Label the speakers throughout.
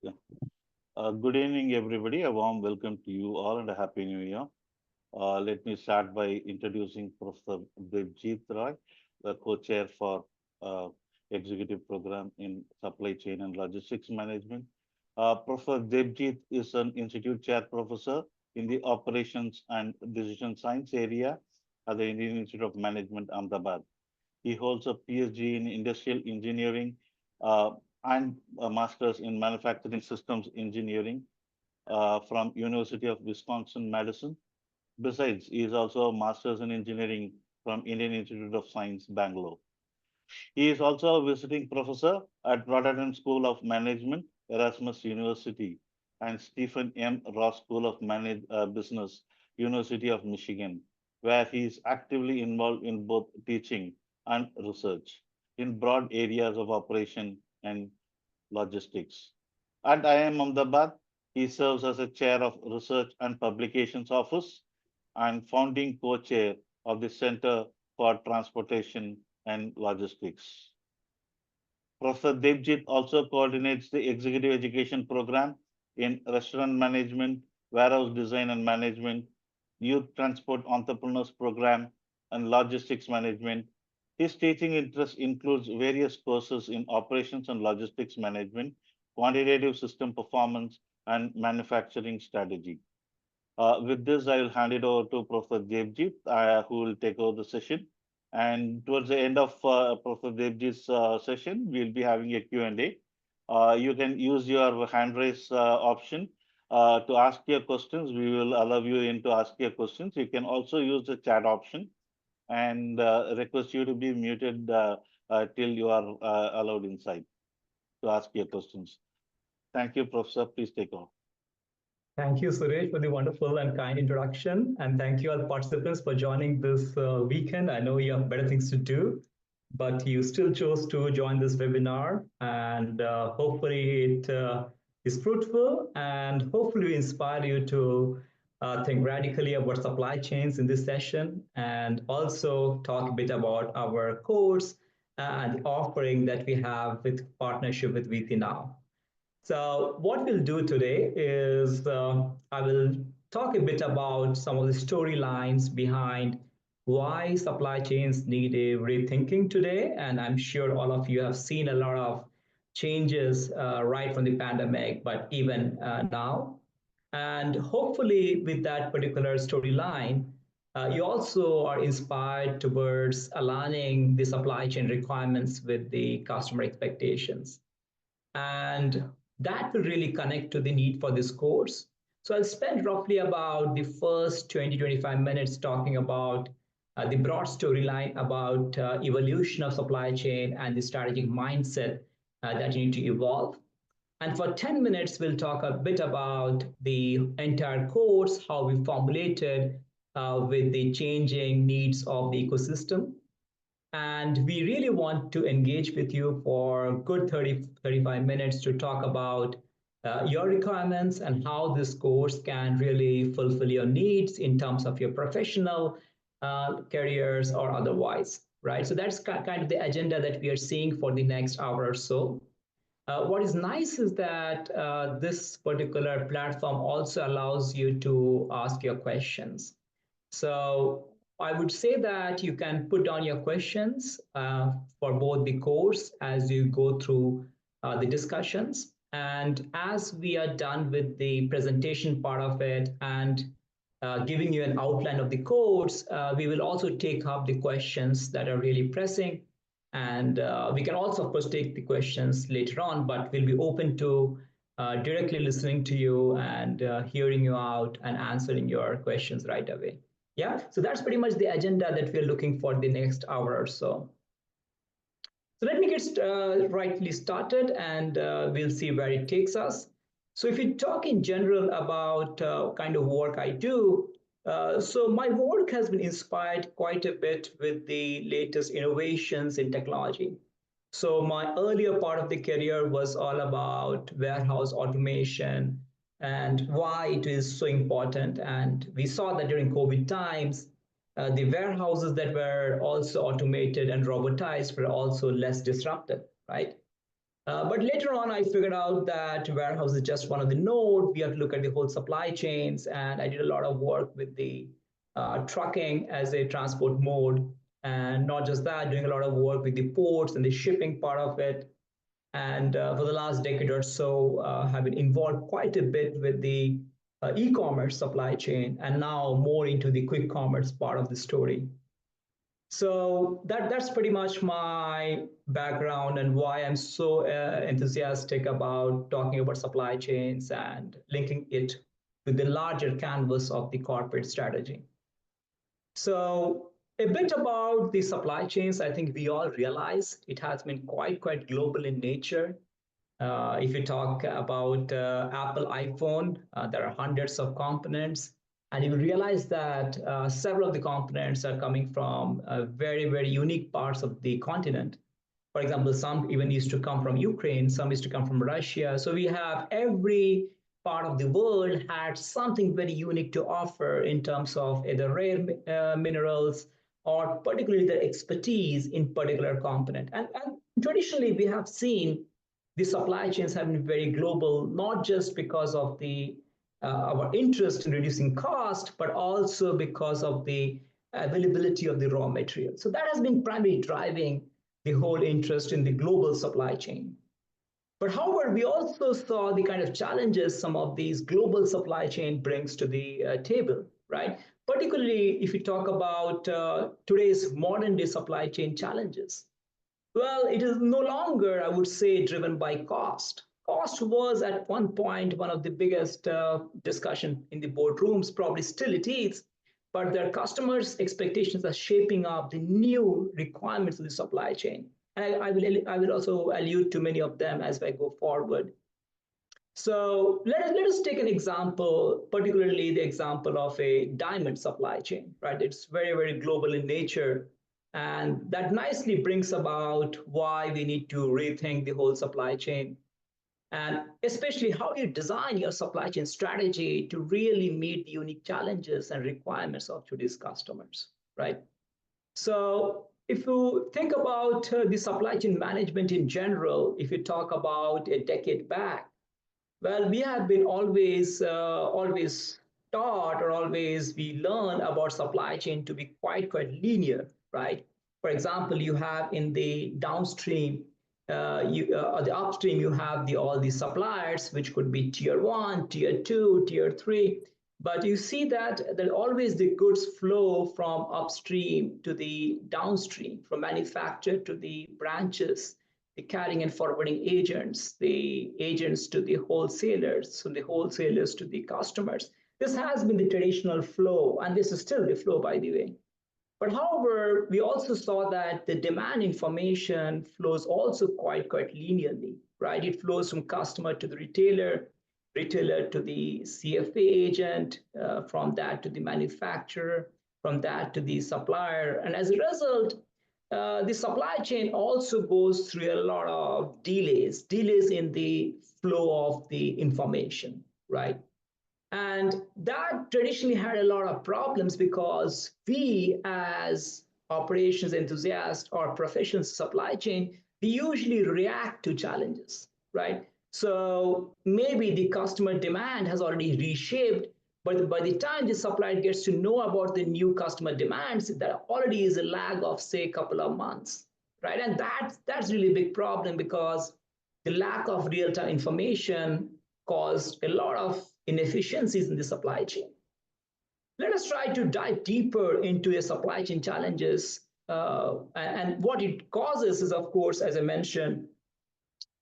Speaker 1: Yeah. Good evening, everybody. A warm welcome to you all and a happy new year. Let me start by introducing Professor Debjit Roy, the co-chair for uh, executive program in supply chain and logistics management. Professor Debjit is an institute chair professor in the operations and decision science area at the Indian Institute of Management, Ahmedabad. He holds a PhD in industrial engineering uh, and a master's in manufacturing systems engineering from University of Wisconsin-Madison. Besides, he is also a master's in engineering from Indian Institute of Science, Bangalore. He is also a visiting professor at Rotterdam School of Management, Erasmus University, and Stephen M. Ross School of Business, University of Michigan, where he is actively involved in both teaching and research in broad areas of operation and logistics. At IIM Ahmedabad, he serves as a chair of Research and Publications Office and founding co-chair of the Center for Transportation and Logistics. Professor Devjit also coordinates the executive education program in restaurant management, warehouse design and management, youth transport entrepreneurs program, and logistics management. His teaching interest includes various courses in operations and logistics management, quantitative system performance, and manufacturing strategy. With this, I will hand it over to Professor Devjit, who will take over the session. And towards the end of Professor Devjit's session, we'll be having a Q&A. You can use your hand raise option to ask your questions. We will allow you in to ask your questions. You can also use the chat option and request you to be muted till you are allowed inside to ask your questions. Thank you, Professor. Please take over.
Speaker 2: Thank you, Suresh, for the wonderful and kind introduction. And thank you all participants for joining this weekend. I know you have better things to do, but you still chose to join this webinar. And hopefully it is fruitful and hopefully we inspire you to think radically about supply chains in this session and also talk a bit about our course and the offering that we have with partnership with VT Now. So what we'll do today is I will talk a bit about some of the storylines behind why supply chains need a rethinking today. And I'm sure all of you have seen a lot of changes right from the pandemic, but even now. And hopefully with that particular storyline, you also are inspired towards aligning the supply chain requirements with the customer expectations. And that will really connect to the need for this course. So I'll spend roughly about the first 20, 25 minutes talking about the broad storyline about evolution of supply chain and the strategic mindset that you need to evolve. And for 10 minutes, we'll talk a bit about the entire course, how we formulated with the changing needs of the ecosystem. And we really want to engage with you for a good 30, 35 minutes to talk about your requirements and how this course can really fulfill your needs in terms of your professional careers or otherwise, right? So that's kind of the agenda that we are seeing for the next hour or so. What is nice is that this particular platform also allows you to ask your questions. So I would say that you can put down your questions for both the course as you go through the discussions. And as we are done with the presentation part of it and giving you an outline of the course, we will also take up the questions that are really pressing. And we can also, of course, take the questions later on, but we'll be open to directly listening to you and hearing you out and answering your questions right away. Yeah, so that's pretty much the agenda that we're looking for the next hour or so. So let me get rightly started and we'll see where it takes us. So if you talk in general about kind of work I do, so my work has been inspired quite a bit with the latest innovations in technology. So my earlier part of the career was all about warehouse automation and why it is so important. And we saw that during COVID times, the warehouses that were also automated and robotized were also less disrupted, right? But later on, I figured out that warehouse is just one of the node. We have to look at the whole supply chains. And I did a lot of work with the trucking as a transport mode. And not just that, doing a lot of work with the ports and the shipping part of it. And for the last decade or so, have been involved quite a bit with the e-commerce supply chain, and now more into the quick commerce part of the story. So that's pretty much my background and why I'm so enthusiastic about talking about supply chains and linking it with the larger canvas of the corporate strategy. So a bit about the supply chains. I think we all realize it has been quite global in nature. If you talk about Apple iPhone, there are hundreds of components, and you realize that several of the components are coming from very unique parts of the continent. For example, some even used to come from Ukraine, some used to come from Russia. So we have every part of the world had something very unique to offer in terms of either rare minerals or particularly their expertise in particular component. And traditionally, we have seen the supply chains have been very global, not just because of the our interest in reducing cost, but also because of the availability of the raw material. So that has been primarily driving the whole interest in the global supply chain. But however, we also saw the kind of challenges some of these global supply chain brings to the table, right? Particularly if you talk about today's modern day supply chain challenges. Well, it is no longer, I would say, driven by cost. Cost was at one point one of the biggest discussion in the boardrooms, probably still it is, but their customers' expectations are shaping up the new requirements of the supply chain. And I will also allude to many of them as I go forward. So let us take an example, particularly the example of a diamond supply chain, right? It's very global in nature. And that nicely brings about why we need to rethink the whole supply chain. And especially how you design your supply chain strategy to really meet the unique challenges and requirements of today's customers, right? So if you think about the supply chain management in general, if you talk about a decade back, well, we have been always taught or always we learn about supply chain to be quite linear, right? For example, you have in the downstream, the upstream, you have all the suppliers, which could be tier one, tier two, tier three. But you see that always the goods flow from upstream to the downstream, from manufacturer to the branches, the carrying and forwarding agents, the agents to the wholesalers, from the wholesalers to the customers. This has been the traditional flow, and this is still the flow, by the way. But however, we also saw that the demand information flows also quite linearly, right? It flows from customer to the retailer, retailer to the CFA agent, from that to the manufacturer, from that to the supplier. And as a result, the supply chain also goes through a lot of delays in the flow of the information, right? And that traditionally had a lot of problems because we, as operations enthusiasts or professionals in supply chain, we usually react to challenges, right? So maybe the customer demand has already reshaped, but by the time the supplier gets to know about the new customer demands, there already is a lag of, say, a couple of months, right? And that's really a big problem because the lack of real-time information caused a lot of inefficiencies in the supply chain. Let us try to dive deeper into the supply chain challenges. And what it causes is, of course, as I mentioned,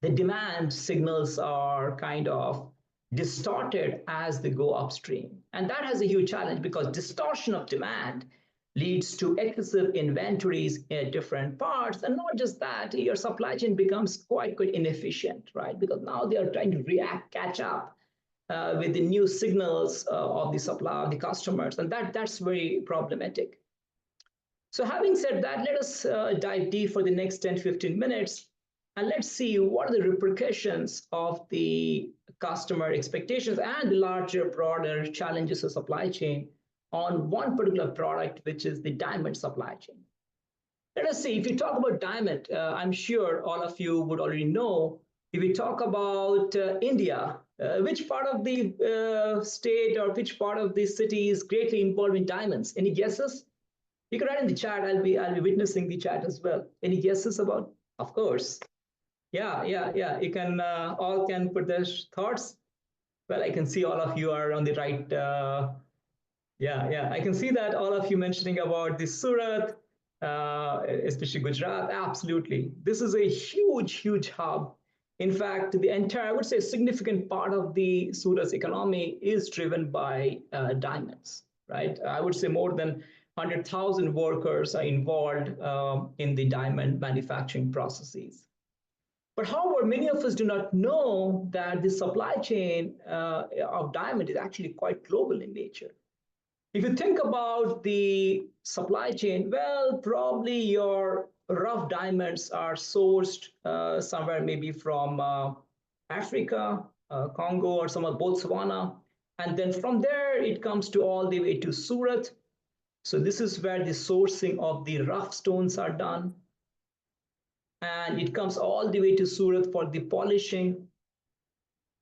Speaker 2: the demand signals are kind of distorted as they go upstream. And that has a huge challenge because distortion of demand leads to excessive inventories in different parts. And not just that, your supply chain becomes quite inefficient, right? Because now they are trying to react, catch up with the new signals of the supply of the customers. And that's very problematic. So having said that, let us dive deep for the next 10, 15 minutes. And let's see what are the repercussions of the customer expectations and the larger, broader challenges of supply chain on one particular product, which is the diamond supply chain. Let us see, if you talk about diamond, I'm sure all of you would already know If we talk about India, which part of the state or which part of the city is greatly involved in diamonds? Any guesses? You can write in the chat. I'll be witnessing the chat as well. Any guesses about? Of course. Yeah. You can all can put their thoughts. Well, I can see all of you are on the right. Yeah. I can see that all of you mentioning about the Surat, especially Gujarat. Absolutely. This is a huge hub. In fact, the entire, I would say, significant part of the Surat's economy is driven by diamonds, right? I would say more than 100,000 workers are involved in the diamond manufacturing processes. But however, many of us do not know that the supply chain of diamond is actually quite global in nature. If you think about the supply chain, well, probably your rough diamonds are sourced somewhere maybe from Africa, Congo, or some of Botswana. And then from there, it comes to all the way to Surat. So this is where the sourcing of the rough stones are done. And it comes all the way to Surat for the polishing.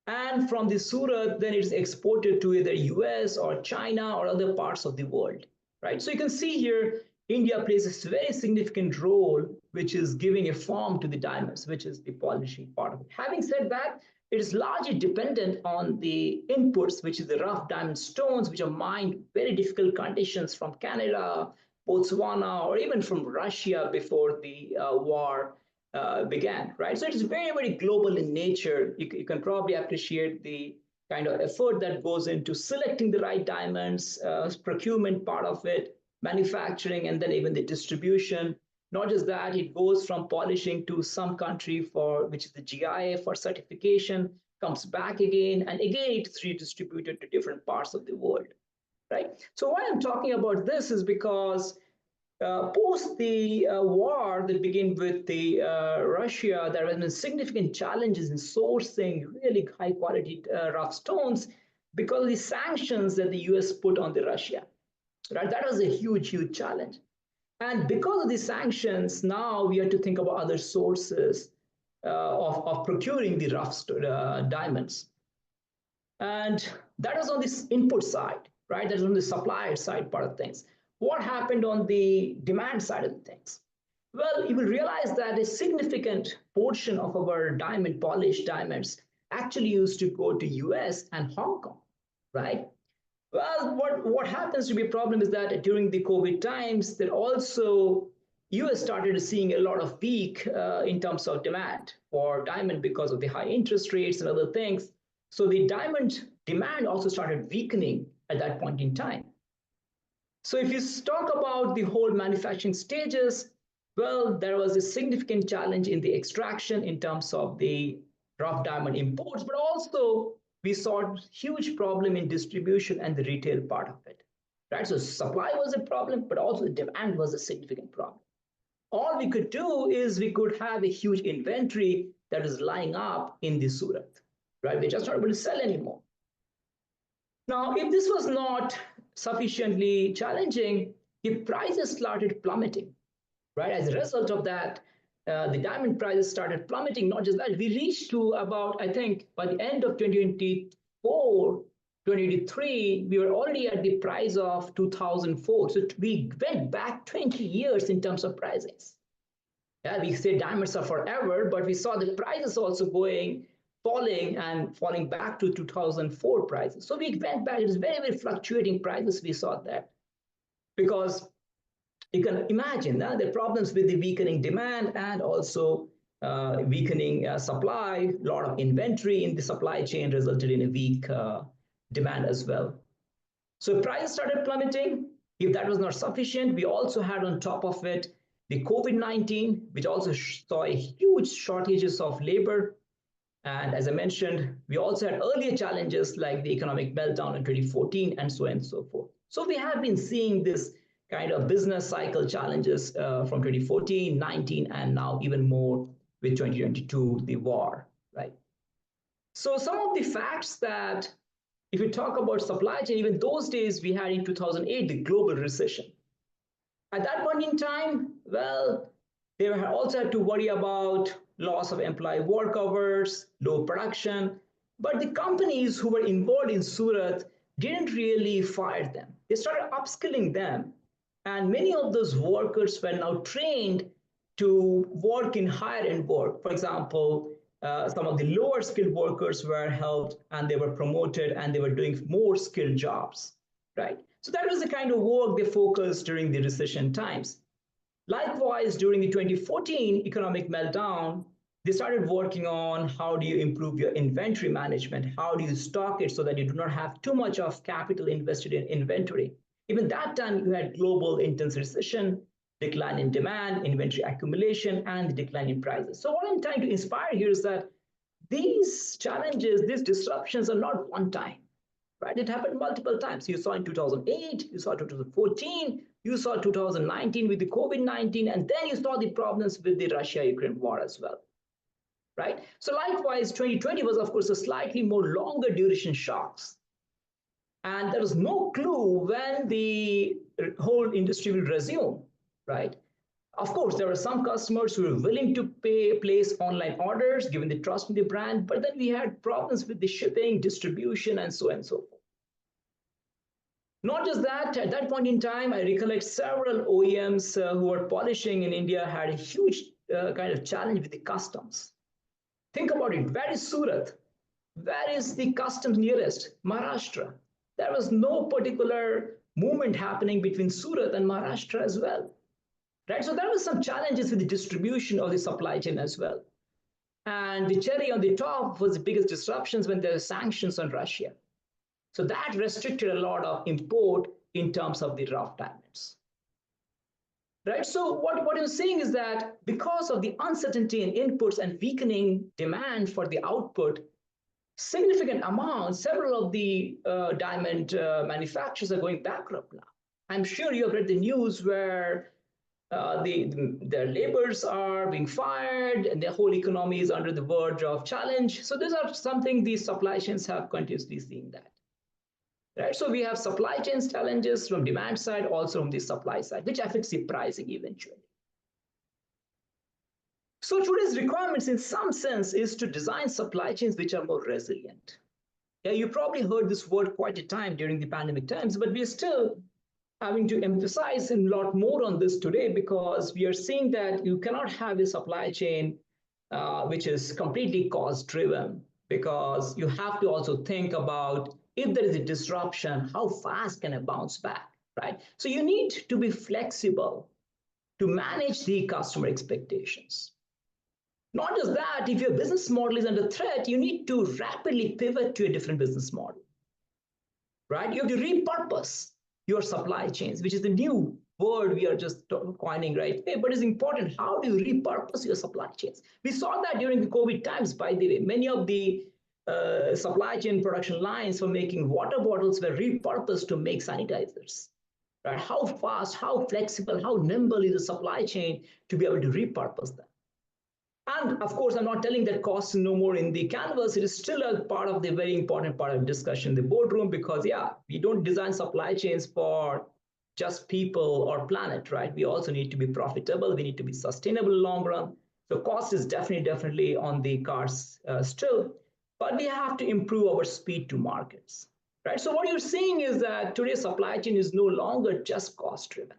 Speaker 2: And from the Surat, then it's exported to either US or China or other parts of the world, right? So you can see here, India plays a very significant role, which is giving a form to the diamonds, which is the polishing part of it. Having said that, it is largely dependent on the inputs, which is the rough diamond stones, which are mined very difficult conditions from Canada, Botswana, or even from Russia before the war began, right? So it is very global in nature. You can probably appreciate the kind of effort that goes into selecting the right diamonds, procurement part of it, manufacturing, and then even the distribution. Not just that, it goes from polishing to some country for which is the GIA for certification, comes back again, and again it's redistributed to different parts of the world, right? So why I'm talking about this is because post the war that began with the Russia, there have been significant challenges in sourcing really high quality rough stones because of the sanctions that the US put on the Russia. Right, that was a huge challenge. And because of the sanctions, now we have to think about other sources of procuring the rough diamonds. And that is on this input side, right? That is on the supplier side part of things. What happened on the demand side of things? Well, you will realize that a significant portion of our diamond polished diamonds actually used to go to US and Hong Kong, right? Well, what happens to be a problem is that during the COVID times, that also US started seeing a lot of peak in terms of demand for diamond because of the high interest rates and other things. So the diamond demand also started weakening at that point in time. So if you talk about the whole manufacturing stages, well, there was a significant challenge in the extraction in terms of the rough diamond imports, but also we saw huge problem in distribution and the retail part of it, right? So supply was a problem, but also the demand was a significant problem. All we could do is we could have a huge inventory that is lying up in the Surat, right? We're just not able to sell anymore. Now, if this was not sufficiently challenging, the prices started plummeting, right? As a result of that, the diamond prices started plummeting. Not just that, we reached to about, I think, by the end of 2024, 2023, we were already at the price of 2004. So we went back 20 years in terms of prices. Yeah, we say diamonds are forever, but we saw the prices also falling back to 2004 prices. So we went back. It was very fluctuating prices we saw there because you can imagine the problems with the weakening demand and also weakening supply. A lot of inventory in the supply chain resulted in a weak demand as well. So prices started plummeting. If that was not sufficient, we also had on top of it the COVID-19, which also saw a huge shortages of labor. And as I mentioned, we also had earlier challenges like the economic meltdown in 2014 and so on and so forth. So we have been seeing this kind of business cycle challenges from 2014, 19, and now even more with 2022, the war, right? So some of the facts that if you talk about supply chain, even those days we had in 2008, the global recession. At that point in time, well, they also had to worry about loss of employee work hours, low production. But the companies who were involved in Surat didn't really fire them. They started upskilling them. And many of those workers were now trained to work in higher end work. For example, some of the lower skilled workers were helped and they were promoted and they were doing more skilled jobs, right? So that was the kind of work they focused during the recession times. Likewise, during the 2014 economic meltdown, they started working on how do you improve your inventory management? How do you stock it so that you do not have too much of capital invested in inventory? Even that time, you had global intense recession, decline in demand, inventory accumulation, and the decline in prices. So what I'm trying to inspire here is that these challenges, these disruptions are not one time, right? It happened multiple times. You saw in 2008, you saw 2014, you saw 2019 with the COVID-19, and then you saw the problems with the Russia-Ukraine war as well, right? So likewise, 2020 was, of course, a slightly more longer duration shocks. And there was no clue when the whole industry will resume, right? Of course, there were some customers who were willing to place online orders given the trust in the brand, but then we had problems with the shipping, distribution, and so on and so forth. Not just that, at that point in time, I recollect several OEMs who were polishing in India had a huge kind of challenge with the customs. Think about it. Where is Surat? Where is the customs nearest? Maharashtra. There was no particular movement happening between Surat and Maharashtra as well. Right? So there was some challenges with the distribution of the supply chain as well. And the cherry on the top was the biggest disruptions when there were sanctions on Russia. So that restricted a lot of import in terms of the rough diamonds. Right? So what I'm saying is that because of the uncertainty in inputs and weakening demand for the output, significant amounts, several of the diamond manufacturers are going bankrupt now. I'm sure you have read the news where their laborers are being fired and their whole economy is under the verge of challenge. So these are something these supply chains have continuously seen that. Right? So we have supply chain challenges from demand side, also from the supply side, which affects the pricing eventually. So today's requirements in some sense is to design supply chains which are more resilient. Yeah, you probably heard this word quite a time during the pandemic times, but we are still having to emphasize a lot more on this today because we are seeing that you cannot have a supply chain which is completely cost driven because you have to also think about if there is a disruption, how fast can it bounce back, right? So you need to be flexible to manage the customer expectations. Not just that, if your business model is under threat, you need to rapidly pivot to a different business model, right? You have to repurpose your supply chains, which is the new word we are just coining right away, but it's important. How do you repurpose your supply chains? We saw that during the COVID times, by the way. Many of the supply chain production lines for making water bottles were repurposed to make sanitizers. Right? How fast, how flexible, how nimble is the supply chain to be able to repurpose them? And of course, I'm not telling that cost is no more in the canvas. It is still a part of the very important part of discussion in the boardroom because, yeah, we don't design supply chains for just people or planet, right? We also need to be profitable. We need to be sustainable long run. So cost is definitely on the cards still, but we have to improve our speed to markets, right? So what you're seeing is that today's supply chain is no longer just cost driven.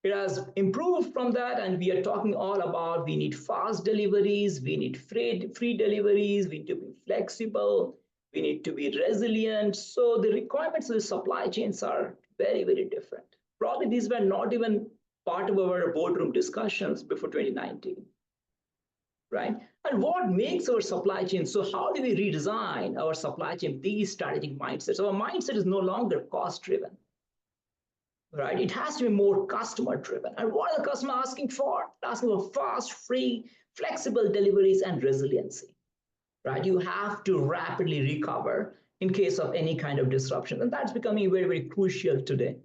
Speaker 2: It has improved from that, and we are talking all about we need fast deliveries, we need free deliveries, we need to be flexible, we need to be resilient. So the requirements of the supply chains are very different. Probably these were not even part of our boardroom discussions before 2019, right? And what makes our supply chain? So how do we redesign our supply chain? These strategic mindsets. Our mindset is no longer cost driven. Right? It has to be more customer driven. And what are the customer asking for? Asking for fast, free, flexible deliveries and resiliency. Right? You have to rapidly recover in case of any kind of disruption. And that's becoming very crucial today.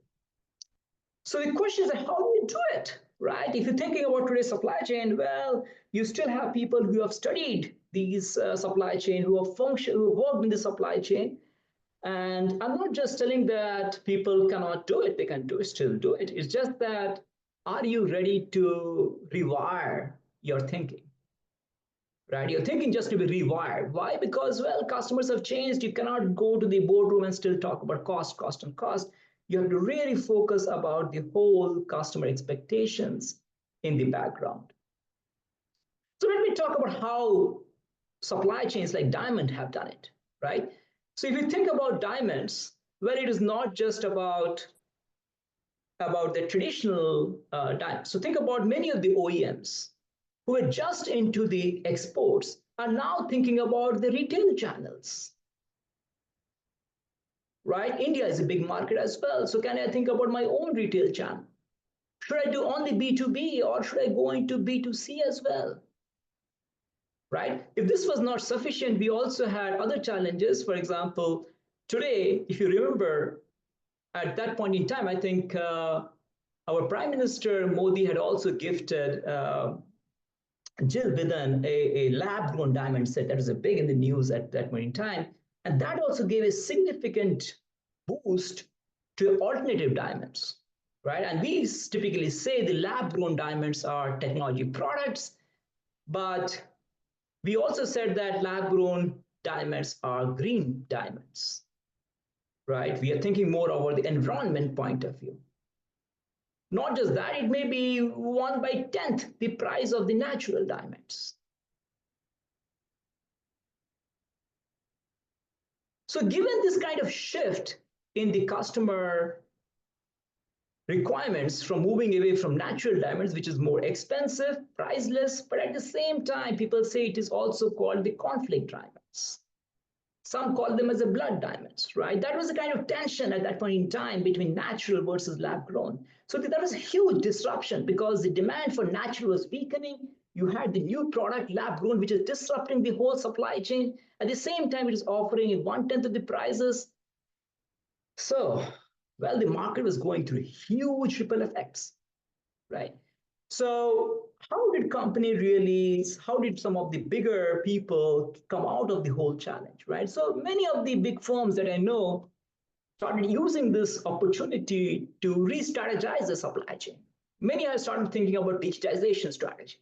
Speaker 2: So the question is, how do you do it? Right? If you're thinking about today's supply chain, well, you still have people who have studied these supply chain, who have worked in the supply chain. And I'm not just telling that people cannot do it, they can still do it. It's just that are you ready to rewire your thinking? Right? Your thinking just to be rewired. Why? Because, well, customers have changed. You cannot go to the boardroom and still talk about cost, cost, and cost. You have to really focus about the whole customer expectations in the background. So let me talk about how supply chains like diamond have done it, right? So if you think about diamonds, well, it is not just about the traditional diamonds. So think about many of the OEMs who were just into the exports are now thinking about the retail channels, right? India is a big market as well. So can I think about my own retail channel? Should I do only B2B or should I go into B2C as well? Right? If this was not sufficient, we also had other challenges. For example, today, if you remember, at that point in time, I think our Prime Minister Modi had also gifted Jill Bidhan a lab-grown diamond set that was big in the news at that point in time. And that also gave a significant boost to alternative diamonds, right? And we typically say the lab-grown diamonds are technology products, but we also said that lab-grown diamonds are green diamonds, right? We are thinking more about the environment point of view. Not just that, it may be 1/10th the price of the natural diamonds. So given this kind of shift in the customer requirements from moving away from natural diamonds, which is more expensive, priceless, but at the same time, people say it is also called the conflict diamonds. Some call them as the blood diamonds, right? That was the kind of tension at that point in time between natural versus lab grown. So that was a huge disruption because the demand for natural was weakening. You had the new product, lab grown, which is disrupting the whole supply chain. At the same time, it is offering 1/10 of the prices. So, well, the market was going through huge ripple effects, right? So how did some of the bigger people come out of the whole challenge, right? So many of the big firms that I know started using this opportunity to re-strategize the supply chain. Many have started thinking about digitization strategies.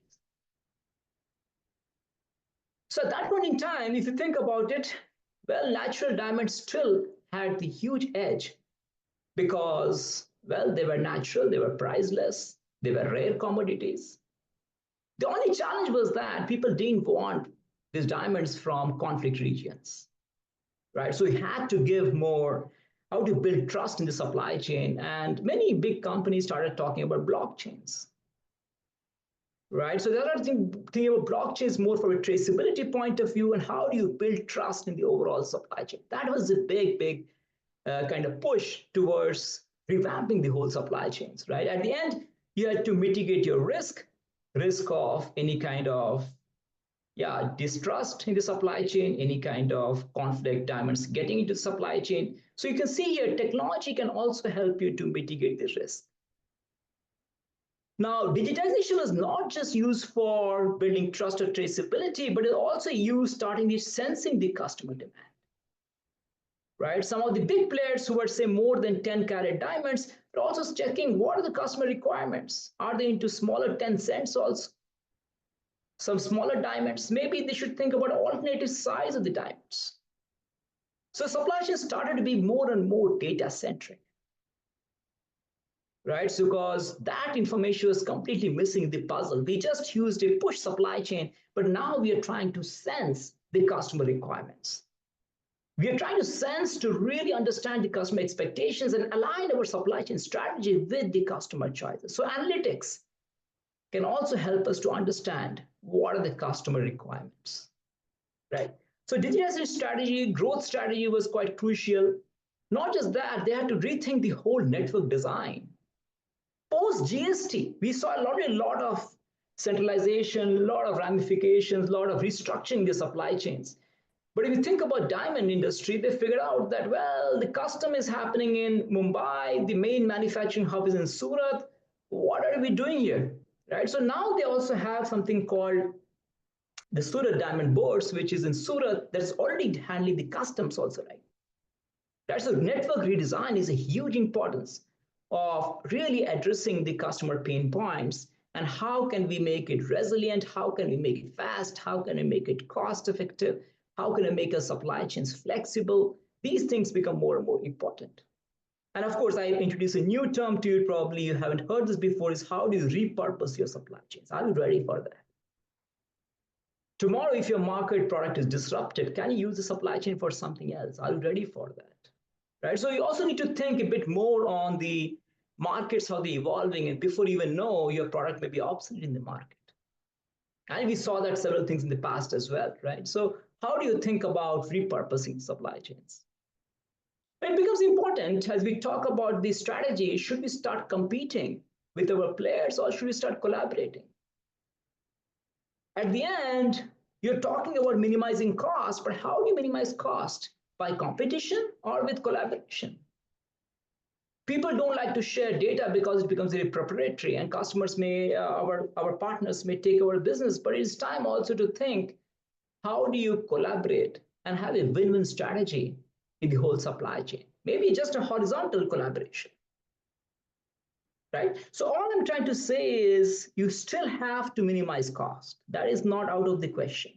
Speaker 2: So at that point in time, if you think about it, well, natural diamonds still had the huge edge because, well, they were natural, they were priceless, they were rare commodities. The only challenge was that people didn't want these diamonds from conflict regions, right? So we had to give more how to build trust in the supply chain. And many big companies started talking about blockchains, right? So there are thinking about blockchains more from a traceability point of view and how do you build trust in the overall supply chain. That was a big kind of push towards revamping the whole supply chains, right? At the end, you had to mitigate your risk of any kind of distrust in the supply chain, any kind of conflict, diamonds getting into the supply chain. So you can see here, technology can also help you to mitigate the risk. Now, digitization is not just used for building trust or traceability, but it's also used starting with sensing the customer demand. Right? Some of the big players who are say more than 10 carat diamonds are also checking what are the customer requirements. Are they into smaller 10 cents also? Some smaller diamonds, maybe they should think about alternative size of the diamonds. So supply chain started to be more and more data centric, right? So because that information was completely missing the puzzle. We just used a push supply chain, but now we are trying to sense the customer requirements. We are trying to sense to really understand the customer expectations and align our supply chain strategy with the customer choices. So analytics can also help us to understand what are the customer requirements, right? So digitization strategy, growth strategy was quite crucial. Not just that, they had to rethink the whole network design. Post GST, we saw a lot of centralization, a lot of ramifications, a lot of restructuring the supply chains. But if you think about diamond industry, they figured out that, well, the custom is happening in Mumbai, the main manufacturing hub is in Surat. What are we doing here, right? So now they also have something called the Surat Diamond Boards, which is in Surat, that's already handling the customs also, right? That's a network redesign is a huge importance. of really addressing the customer pain points and how can we make it resilient, how can we make it fast, how can we make it cost effective, how can we make our supply chains flexible. These things become more and more important. And of course, I introduce a new term to you, probably you haven't heard this before, is how do you repurpose your supply chains? Are you ready for that? Tomorrow, if your market product is disrupted, can you use the supply chain for something else? Are you ready for that? Right? So you also need to think a bit more on the markets, how they're evolving, and before you even know, your product may be obsolete in the market. And we saw that several things in the past as well, right? So how do you think about repurposing supply chains? It becomes important as we talk about the strategy. Should we start competing with our players or should we start collaborating? At the end, you're talking about minimizing cost, but how do you minimize cost? By competition or with collaboration? People don't like to share data because it becomes very proprietary and customers may, our partners may take our business, but it's time also to think, how do you collaborate and have a win-win strategy in the whole supply chain? Maybe just a horizontal collaboration, right? So all I'm trying to say is you still have to minimize cost. That is not out of the question.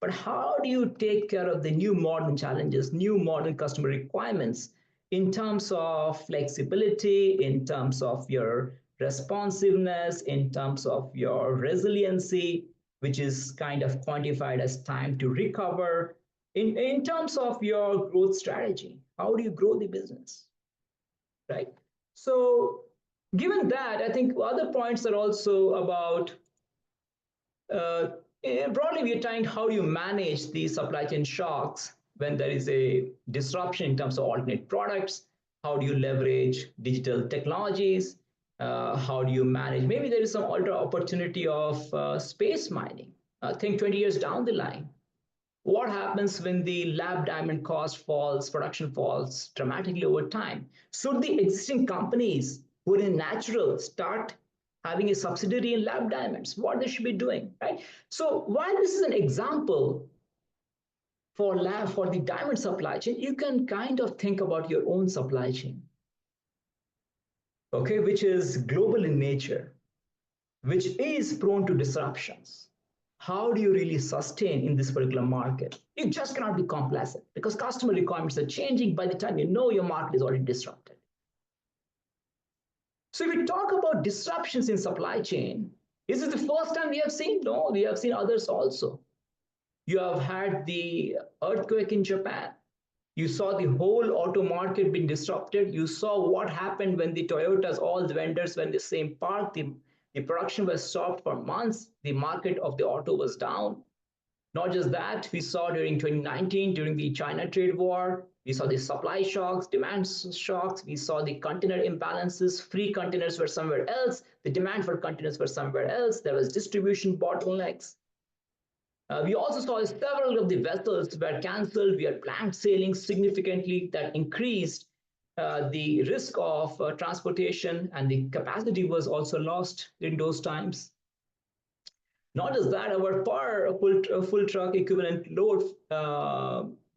Speaker 2: But how do you take care of the new modern challenges, new modern customer requirements in terms of flexibility, in terms of your responsiveness, in terms of your resiliency, which is kind of quantified as time to recover, in terms of your growth strategy? How do you grow the business, right? So given that, I think other points are also about uh, broadly, we are trying how do you manage the supply chain shocks when there is a disruption in terms of alternate products? How do you leverage digital technologies? How do you manage? Maybe there is some alter opportunity of space mining. Think 20 years down the line. What happens when the lab diamond cost falls, production falls dramatically over time? Should the existing companies who are in natural start having a subsidiary in lab diamonds? What they should be doing, right? So while this is an example for the diamond supply chain, you can kind of think about your own supply chain, okay, which is global in nature, which is prone to disruptions. How do you really sustain in this particular market? You just cannot be complacent because customer requirements are changing by the time you know your market is already disrupted. So if we talk about disruptions in supply chain, is this the first time we have seen? No, we have seen others also. You have had the earthquake in Japan. You saw the whole auto market being disrupted. You saw what happened when the Toyotas, all the vendors were in the same park. The production was stopped for months. The market of the auto was down. Not just that, we saw during 2019, during the China trade war, we saw the supply shocks, demand shocks, we saw the container imbalances, free containers were somewhere else, the demand for containers were somewhere else, there was distribution bottlenecks. We also saw several of the vessels were canceled. We had blank sailings significantly that increased the risk of transportation, and the capacity was also lost in those times. Not just that, our per full truck equivalent load,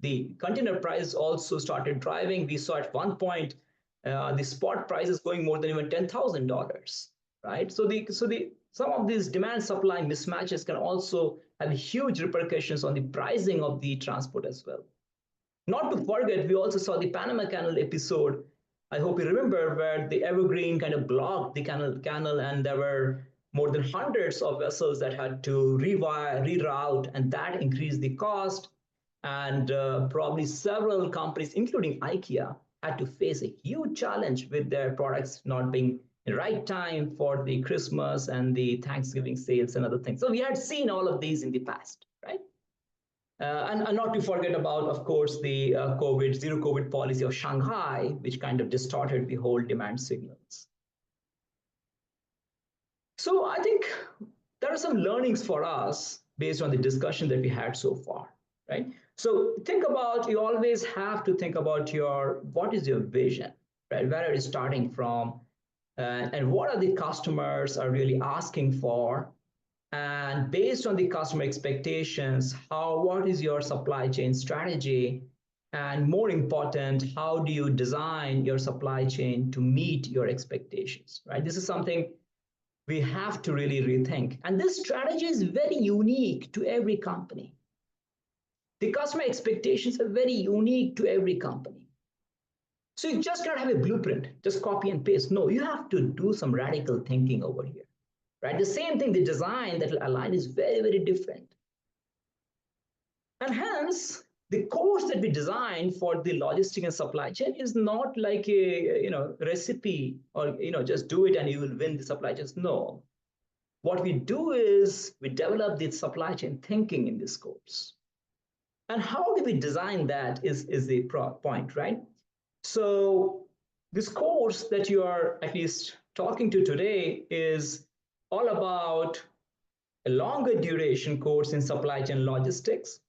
Speaker 2: the container price also started driving. We saw at one point the spot prices going more than even $10,000, right? So some of these demand supply mismatches can also have huge repercussions on the pricing of the transport as well. Not to forget, we also saw the Panama Canal episode. I hope you remember where the Evergreen kind of blocked the canal, and there were more than hundreds of vessels that had to reroute, and that increased the cost. And probably several companies, including IKEA, had to face a huge challenge with their products not being in the right time for the Christmas and the Thanksgiving sales and other things. So we had seen all of these in the past, right? And not to forget about, of course, the zero COVID policy of Shanghai, which kind of distorted the whole demand signals. So I think there are some learnings for us based on the discussion that we had so far, right? So think about, you always have to think about what is your vision, right? Where are you starting from? And what are the customers are really asking for? And based on the customer expectations, what is your supply chain strategy? And more important, how do you design your supply chain to meet your expectations, right? This is something we have to really rethink. And this strategy is very unique to every company. The customer expectations are very unique to every company. So you just don't have a blueprint, just copy and paste. No, you have to do some radical thinking over here, right? The same thing, the design that will align is very, very different. And hence, the course that we design for the logistic and supply chain is not like a recipe or just do it and you will win the supply chain. No, what we do is we develop the supply chain thinking in this course. And how do we design that is the point, right? So this course that you are at least talking to today is all about a longer duration course in supply chain logistics,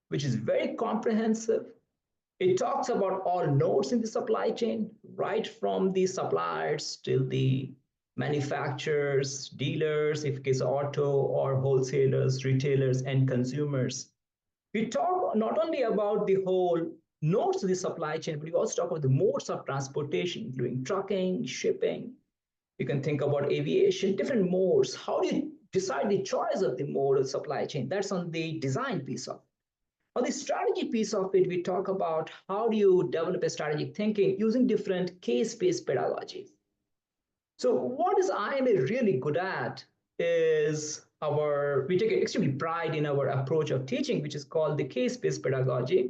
Speaker 2: which is very comprehensive. It talks about all nodes in the supply chain, right from the suppliers till the manufacturers, dealers, if it's auto, or wholesalers, retailers, and consumers. We talk not only about the whole nodes of the supply chain, but we also talk about the modes of transportation, including trucking, shipping. You can think about aviation, different modes. How do you decide the choice of the mode of supply chain? That's on the design piece of it. On the strategy piece of it, we talk about how do you develop a strategic thinking using different case-based pedagogies. So what is IIMA really good at is we take extremely pride in our approach of teaching, which is called the case-based pedagogy,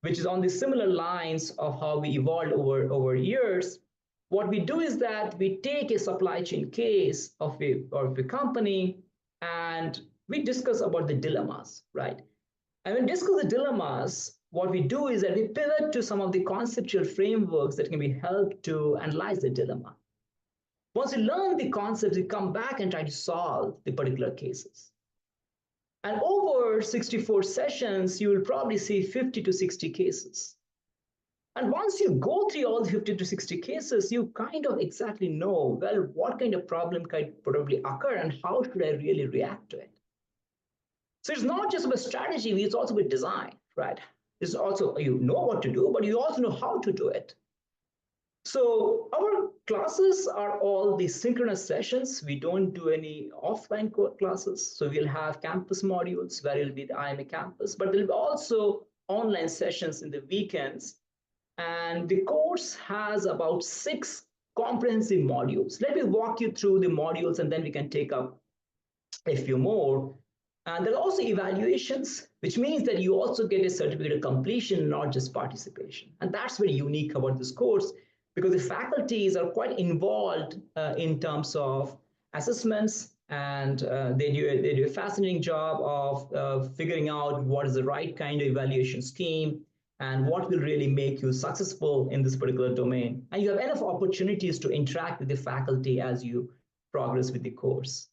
Speaker 2: which is on the similar lines of how we evolved over years. What we do is that we take a supply chain case of a company and we discuss about the dilemmas, right? And when we discuss the dilemmas, what we do is that we pivot to some of the conceptual frameworks that can be helped to analyze the dilemma. Once you learn the concepts, you come back and try to solve the particular cases. And over 64 sessions, you will probably see 50 to 60 cases. And once you go through all 50 to 60 cases, you kind of exactly know, well, what kind of problem could probably occur and how should I really react to it? So it's not just about strategy, it's also about design, right? It's also, you know what to do, but you also know how to do it. So our classes are all the synchronous sessions. We don't do any offline classes. So we'll have campus modules where it'll be the IIMA campus, but there'll be also online sessions in the weekends. And the course has about 6 comprehensive modules. Let me walk you through the modules and then we can take up a few more. And there are also evaluations, which means that you also get a certificate of completion, not just participation. And that's very unique about this course because the faculties are quite involved in terms of assessments and they do a fascinating job of figuring out what is the right kind of evaluation scheme and what will really make you successful in this particular domain. And you have enough opportunities to interact with the faculty as you progress with the course.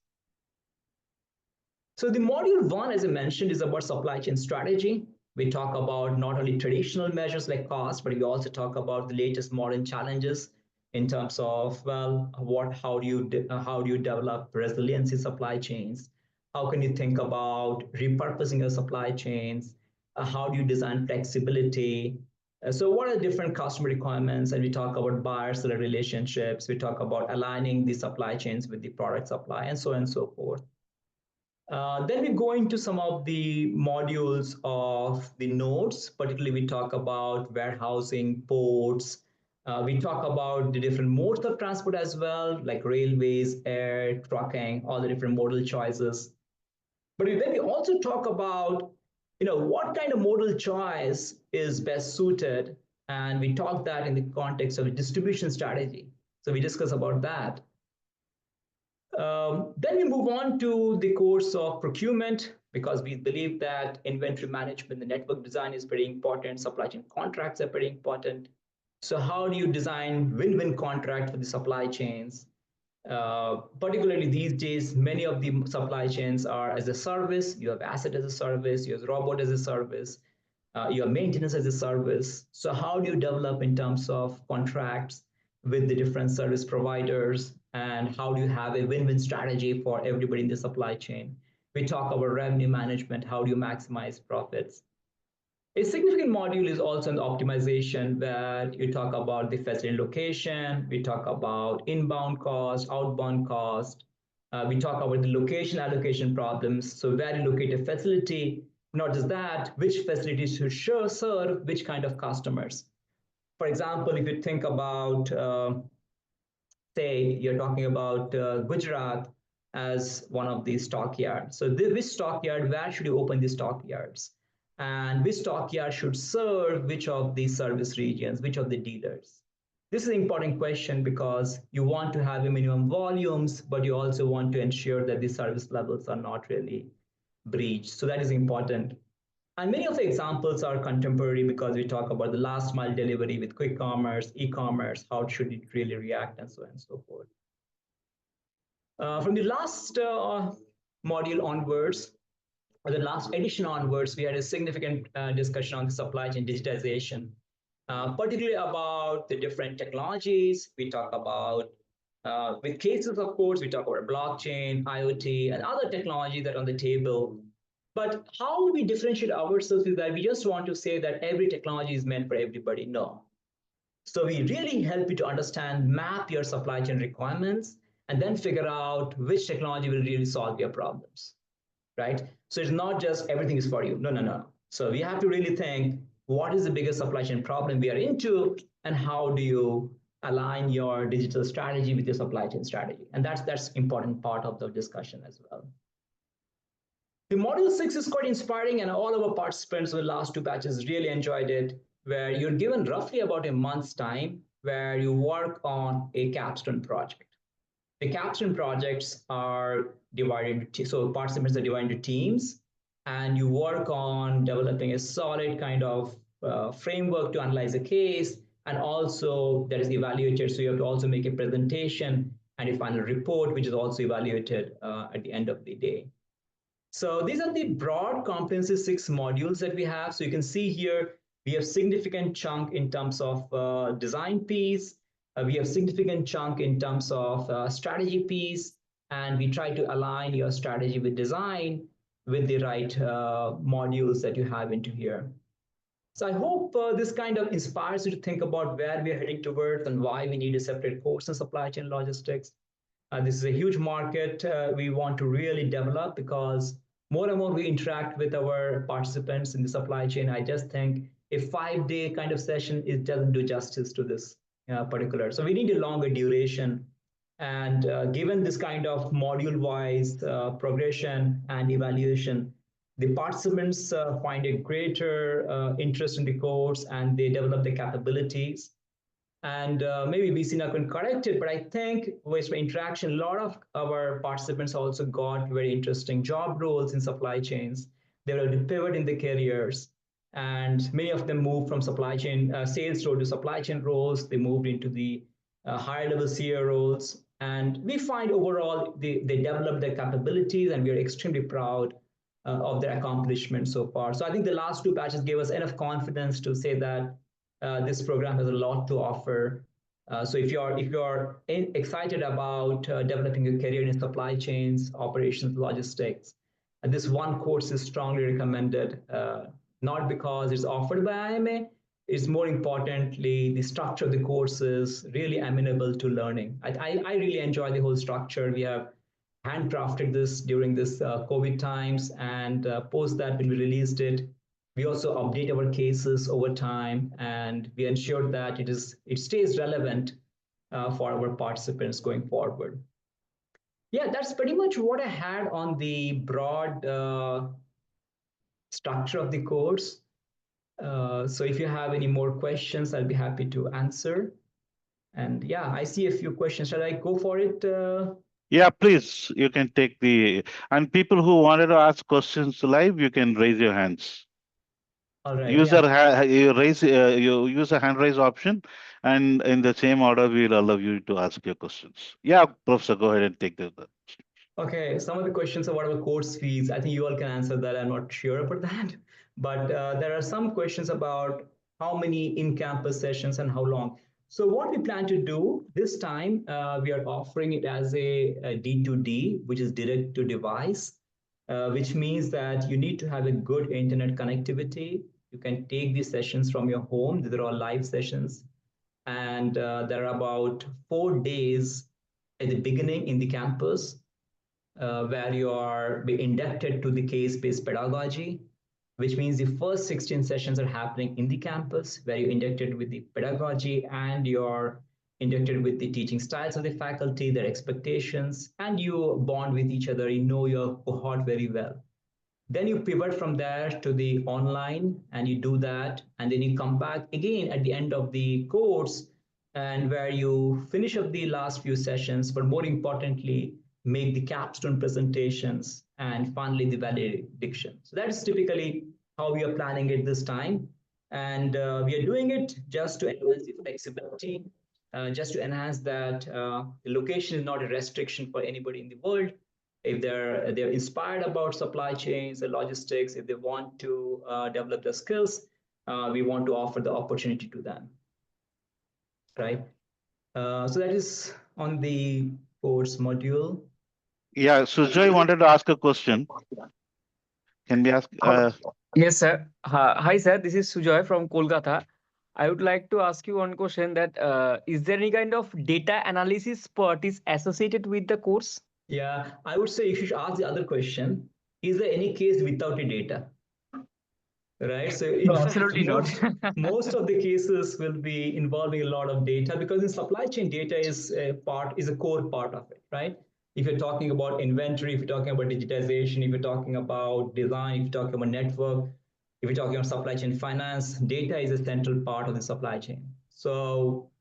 Speaker 2: So the module 1, as I mentioned, is about supply chain strategy. We talk about not only traditional measures like cost, but we also talk about the latest modern challenges in terms of, well, how do you develop resiliency supply chains? How can you think about repurposing your supply chains? How do you design flexibility? So what are different customer requirements? And we talk about buyer-seller relationships. We talk about aligning the supply chains with the product supply and so on and so forth. Then we go into some of the modules of the nodes, particularly we talk about warehousing, ports. We talk about the different modes of transport as well, like railways, air, trucking, all the different modal choices. But then we also talk about, what kind of modal choice is best suited. And we talk that in the context of a distribution strategy. So we discuss about that. Then we move on to the course of procurement because we believe that inventory management, the network design is pretty important. Supply chain contracts are pretty important. So how do you design win-win contracts for the supply chains? Particularly these days, many of the supply chains are as a service. You have asset as a service, you have robot as a service, you have maintenance as a service. So how do you develop in terms of contracts with the different service providers and how do you have a win-win strategy for everybody in the supply chain? We talk about revenue management, how do you maximize profits? A significant module is also an optimization where you talk about the facility location, we talk about inbound cost, outbound cost, we talk about the location allocation problems. So where you locate a facility, not just that, which facilities should serve which kind of customers. For example, if you think about say you're talking about Gujarat as one of these stockyards. So which stockyard, where should you open these stockyards? And which stockyard should serve which of these service regions, which of the dealers? This is an important question because you want to have a minimum volumes, but you also want to ensure that the service levels are not really breached. So that is important. And many of the examples are contemporary because we talk about the last mile delivery with quick commerce, e-commerce, how should it really react, and so on and so forth. From the last module onwards, or the last edition onwards, we had a significant discussion on the supply chain digitization, particularly about the different technologies. We talk about, with cases, of course, we talk about blockchain, IoT, and other technology that are on the table. But how we differentiate ourselves is that we just want to say that every technology is meant for everybody. No. So we really help you to understand, map your supply chain requirements, and then figure out which technology will really solve your problems, right? So it's not just everything is for you. No, no, no. So we have to really think, what is the biggest supply chain problem we are into, and how do you align your digital strategy with your supply chain strategy? And that's important part of the discussion as well. The Module 6 is quite inspiring, and all of our participants in the last two batches really enjoyed it, where you're given roughly about a month's time where you work on a capstone project. The capstone projects are divided into, so participants are divided into teams, and you work on developing a solid kind of framework to analyze a case, and also that is evaluated. So you have to also make a presentation and a final report, which is also evaluated at the end of the day. So these are the broad competency 6 modules that we have. So you can see here, we have significant chunk in terms of design piece. We have significant chunk in terms of strategy piece. And we try to align your strategy with design with the right modules that you have into here. So I hope this kind of inspires you to think about where we are heading towards and why we need a separate course in supply chain logistics. This is a huge market we want to really develop because more and more we interact with our participants in the supply chain. I just think a 5-day kind of session, it doesn't do justice to this particular. So we need a longer duration. And given this kind of module-wise progression and evaluation, the participants find a greater interest in the course and they develop the capabilities. And maybe VCNA can correct it, but I think with interaction, a lot of our participants also got very interesting job roles in supply chains. They were able to pivot in their careers, and many of them moved from supply chain sales role to supply chain roles. They moved into the higher level CEO roles, and we find overall they developed their capabilities, and we are extremely proud of their accomplishments so far. So I think the last two batches gave us enough confidence to say that this program has a lot to offer. So if you're excited about developing a career in supply chains, operations, logistics, this one course is strongly recommended, not because it's offered by IIMA, it's more importantly, the structure of the course is really amenable to learning. I really enjoy the whole structure. We have handcrafted this during this COVID times, and post that when we released it, we also update our cases over time, and we ensure that it stays relevant for our participants going forward. Yeah, that's pretty much what I had on the broad structure of the course. So if you have any more questions, I'll be happy to answer. And yeah, I see a few questions. Shall I go for it?
Speaker 1: Yeah, please, you can take and people who wanted to ask questions live, you can raise your hands.
Speaker 2: All right. Yeah.
Speaker 1: You use a hand raise option, and in the same order, we'll allow you to ask your questions. Yeah, Professor, go ahead and take the.
Speaker 2: Okay, some of the questions about our course fees, I think you all can answer that. I'm not sure about that. But there are some questions about how many in-campus sessions and how long. So what we plan to do this time, we are offering it as a D2D, which is direct to device, which means that you need to have a good internet connectivity. You can take these sessions from your home. These are all live sessions. And there are about 4 days at the beginning in the campus where you are inducted to the case-based pedagogy, which means the first 16 sessions are happening in the campus where you're inducted with the pedagogy and you're inducted with the teaching styles of the faculty, their expectations, and you bond with each other. You know your cohort very well. Then you pivot from there to the online and you do that. And then you come back again at the end of the course and where you finish up the last few sessions, but more importantly, make the capstone presentations and finally the valediction. So that's typically how we are planning it this time. And we are doing it just to enhance the flexibility, just to enhance that the location is not a restriction for anybody in the world. If they're inspired about supply chains and logistics, if they want to develop their skills, we want to offer the opportunity to them, right? So that is on the course module.
Speaker 1: Yeah, Sujoy wanted to ask a question. Can we ask?
Speaker 3: Yes, sir. Hi, sir. This is Sujoy from Kolkata. I would like to ask you one question that is there any kind of data analysis part is associated with the course?
Speaker 2: Yeah, I would say you should ask the other question. Is there any case without a data? Right. So in
Speaker 3: No,
Speaker 2: fact,
Speaker 3: absolutely not.
Speaker 2: most of the cases will be involving a lot of data because in supply chain, data is a core part of it, right? If you're talking about inventory, if you're talking about digitization, if you're talking about design, if you're talking about network, if you're talking about supply chain finance, data is a central part of the supply chain. So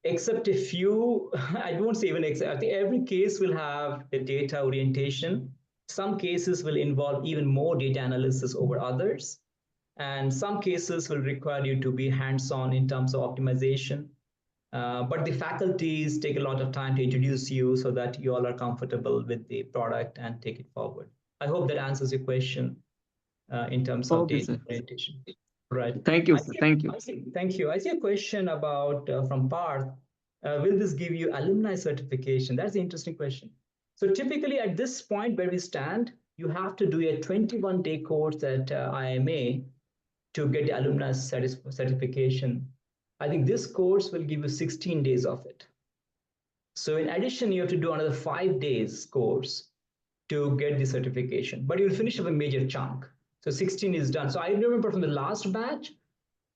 Speaker 2: except a few, I won't say even except, I think every case will have a data orientation. Some cases will involve even more data analysis over others. And some cases will require you to be hands-on in terms of optimization. But the faculties take a lot of time to introduce you so that you all are comfortable with the product and take it forward. I hope that answers your question in terms of
Speaker 3: Okay,
Speaker 2: data
Speaker 3: sir.
Speaker 2: orientation. Right.
Speaker 3: Thank you, sir. Thank you.
Speaker 2: Thank you. I see a question about from Parth. Will this give you alumni certification? That's an interesting question. So typically at this point where we stand, you have to do a 21-day course at IMA to get the alumni certification. I think this course will give you 16 days of it. So in addition, you have to do another 5 days course to get the certification, but you'll finish up a major chunk. So 16 is done. So I remember from the last batch,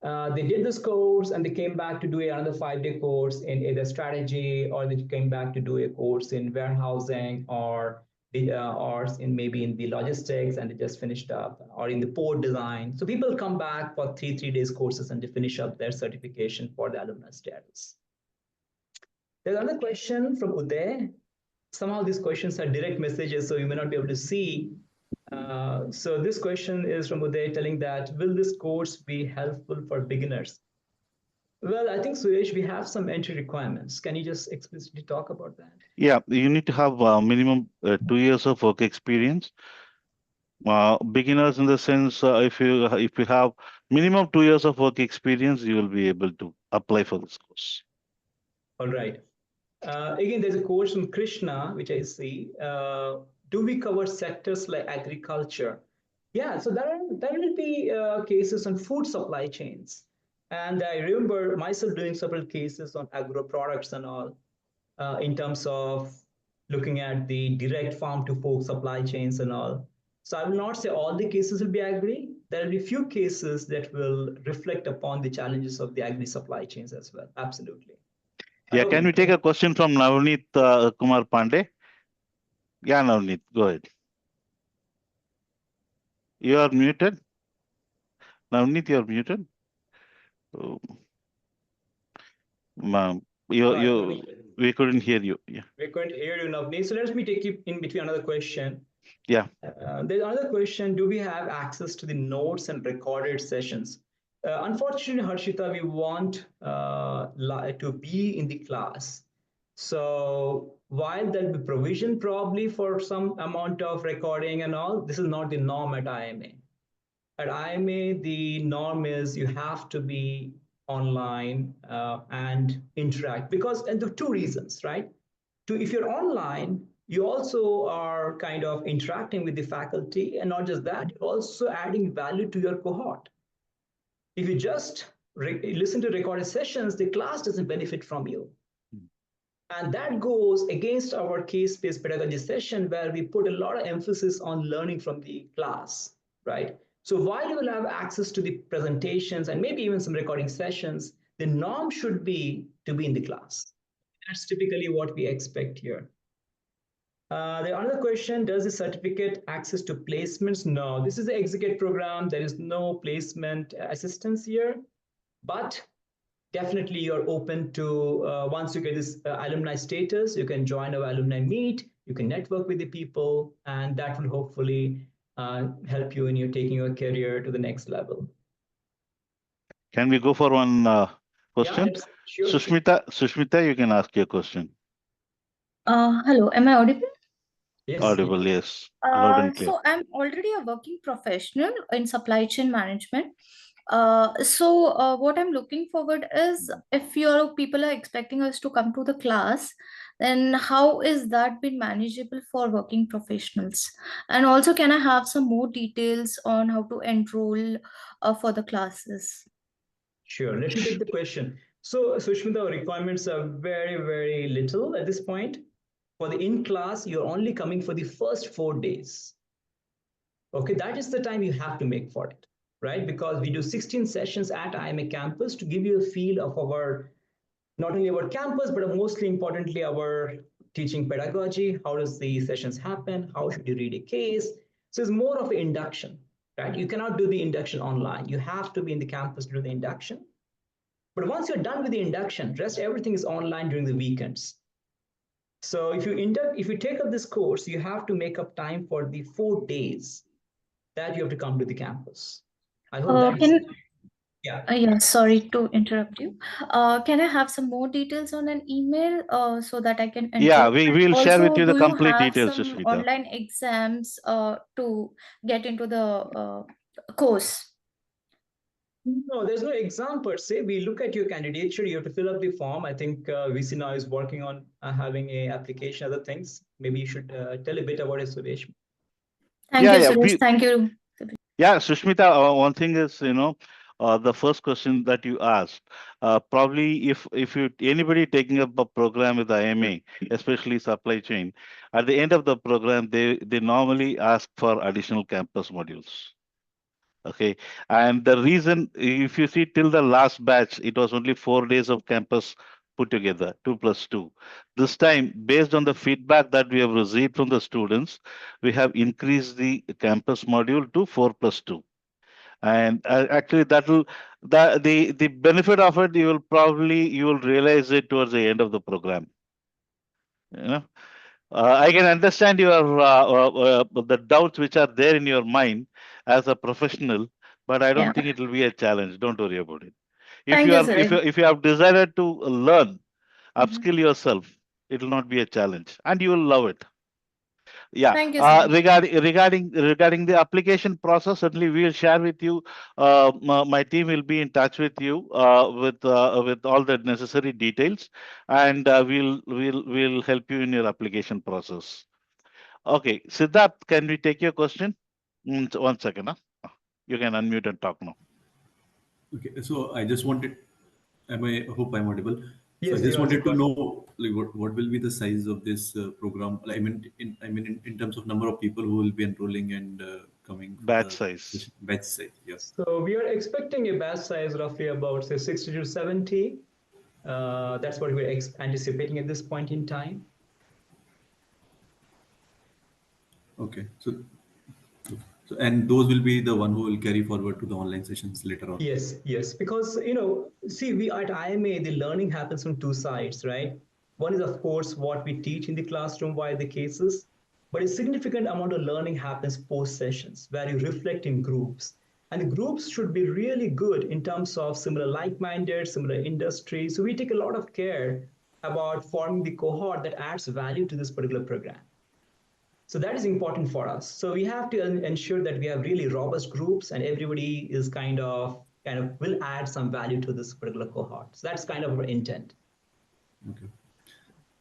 Speaker 2: they did this course and they came back to do another 5-day course in either strategy, or they came back to do a course in warehousing, or in maybe in the logistics, and they just finished up, or in the port design. So people come back for three days courses and they finish up their certification for the alumni status. There's another question from Uday. Somehow these questions are direct messages, so you may not be able to see. So this question is from Uday telling that, will this course be helpful for beginners? Well, I think, Suresh, we have some entry requirements. Can you just explicitly talk about that?
Speaker 1: Yeah, you need to have minimum 2 years of work experience. Beginners in the sense, if you have minimum 2 years of work experience, you will be able to apply for this course.
Speaker 2: All right. Again, there's a course from Krishna, which I see. Do we cover sectors like agriculture? Yeah, so there will be cases on food supply chains. And I remember myself doing several cases on agro products and all in terms of looking at the direct farm to fork supply chains and all. So I will not say all the cases will be agri. There will be few cases that will reflect upon the challenges of the agri supply chains as well. Absolutely.
Speaker 1: Yeah, can we take a question from Navneet Kumar Pandey? Yeah, Navneet, go ahead. You are muted. Navneet, you are muted. Oh, ma'am, we couldn't hear you. Yeah.
Speaker 2: We couldn't hear you, Navneet. So let me take you in between another question.
Speaker 1: Yeah.
Speaker 2: There's another question. Do we have access to the notes and recorded sessions? Unfortunately, Harshita, we want to be in the class. So while there'll be provision probably for some amount of recording and all, this is not the norm at IMA. At IMA, the norm is you have to be online and interact because, and the two reasons, right? If you're online, you also are kind of interacting with the faculty, and not just that, you're also adding value to your cohort. If you just listen to recorded sessions, the class doesn't benefit from you. And that goes against our case-based pedagogy session where we put a lot of emphasis on learning from the class, right? So while you will have access to the presentations and maybe even some recording sessions, the norm should be to be in the class. That's typically what we expect here. The other question, does the certificate access to placements? No, this is the execute program. There is no placement assistance here, but definitely you're open to, once you get this alumni status, you can join our alumni meet, you can network with the people, and that will hopefully help you in your taking your career to the next level.
Speaker 1: Can we go for one question?
Speaker 2: Yeah, sure.
Speaker 1: Sushmita, you can ask your question.
Speaker 4: Hello, am I audible?
Speaker 2: Yes.
Speaker 1: Audible, yes. Loud and clear.
Speaker 4: So I'm already a working professional in supply chain management. What I'm looking forward is, if your people are expecting us to come to the class, then how is that been manageable for working professionals? And also, can I have some more details on how to enroll for the classes?
Speaker 2: Sure, let me take the question. So Sushmita, our requirements are very, very little at this point. For the in-class, you're only coming for the first 4 days. Okay, that is the time you have to make for it, right? Because we do 16 sessions at IIMA campus to give you a feel of our, not only our campus, but mostly importantly, our teaching pedagogy. How does the sessions happen? How should you read a case? So it's more of an induction, right? You cannot do the induction online. You have to be in the campus to do the induction. But once you're done with the induction, rest everything is online during the weekends. So if you take up this course, you have to make up time for the 4 days that you have to come to the campus. I hope
Speaker 4: Yeah, sorry to interrupt you. Can I have some more details on an email so that I can enroll?
Speaker 1: Yeah, we'll share with you the
Speaker 4: Do you
Speaker 1: complete
Speaker 4: have
Speaker 1: details,
Speaker 4: some
Speaker 1: Sushmita.
Speaker 4: online exams to get into the course?
Speaker 2: No, there's no exam per se. We look at your candidature. You have to fill up the form. I think VC now is working on having a application, other things. Maybe you should tell a bit about it, Suresh.
Speaker 4: Thank you, Suresh. Thank you.
Speaker 1: Yeah, Sushmita, one thing is, the first question that you asked, probably if anybody taking up a program with IMA, especially supply chain, at the end of the program, they normally ask for additional campus modules. Okay, and the reason, if you see till the last batch, it was only 4 days of campus put together, 2+2. This time, based on the feedback that we have received from the students, we have increased the campus module to 4+2. And actually, the benefit of it, you will realize it towards the end of the program. I can understand the doubts which are there in your mind as a professional, but I don't think it will be a challenge. Don't worry about it. If you have decided to learn, upskill yourself, it will not be a challenge, and you will love it. Yeah. Regarding the application process, certainly we will share with you. My team will be in touch with you with all the necessary details, and we'll help you in your application process. Okay, Siddharth, can we take your question? 1 second. You can unmute and talk now.
Speaker 5: Okay, so I just wanted, hope I'm audible.
Speaker 2: Yes,
Speaker 5: so I just wanted to know, like, what will be the size of this program? I mean, in terms of number of people who will be enrolling and coming.
Speaker 1: Batch size.
Speaker 5: Batch size, yes.
Speaker 2: So we are expecting a batch size roughly about, say, 60 to 70. That's what we're anticipating at this point in time.
Speaker 5: Okay, so and those will be the one who will carry forward to the online sessions later on.
Speaker 2: Yes, because see, we at IMA, the learning happens from 2 sides, right? One is, of course, what we teach in the classroom via the cases, but a significant amount of learning happens post sessions where you reflect in groups. And the groups should be really good in terms of similar like-minded, similar industry. So we take a lot of care about forming the cohort that adds value to this particular program. So that is important for us. So we have to ensure that we have really robust groups and everybody is kind of will add some value to this particular cohort. So that's kind of our intent.
Speaker 5: Okay.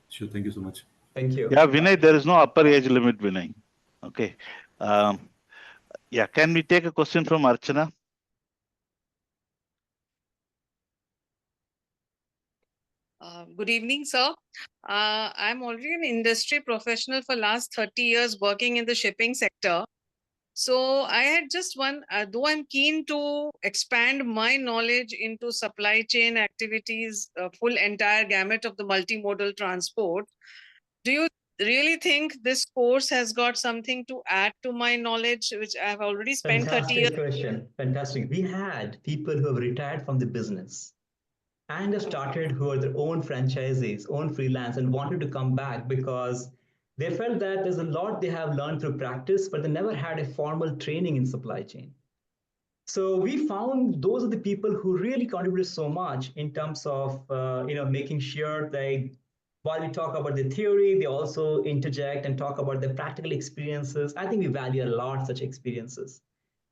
Speaker 5: Sure. Thank you so much.
Speaker 2: Thank you.
Speaker 1: Yeah, Vinay, there is no upper age limit, Vinay. Okay. Yeah, can we take a question from Archana?
Speaker 6: Good evening, sir. I'm already an industry professional for last 30 years working in the shipping sector. So I had just one, though I'm keen to expand my knowledge into supply chain activities, full entire gamut of the multimodal transport. Do you really think this course has got something to add to my knowledge, which I've already spent 30 years?
Speaker 2: Fantastic question. Fantastic. We had people who have retired from the business and have started who are their own franchisees, own freelance, and wanted to come back because they felt that there's a lot they have learned through practice, but they never had a formal training in supply chain. So we found those are the people who really contributed so much in terms of making sure they, while we talk about the theory, they also interject and talk about the practical experiences. I think we value a lot such experiences.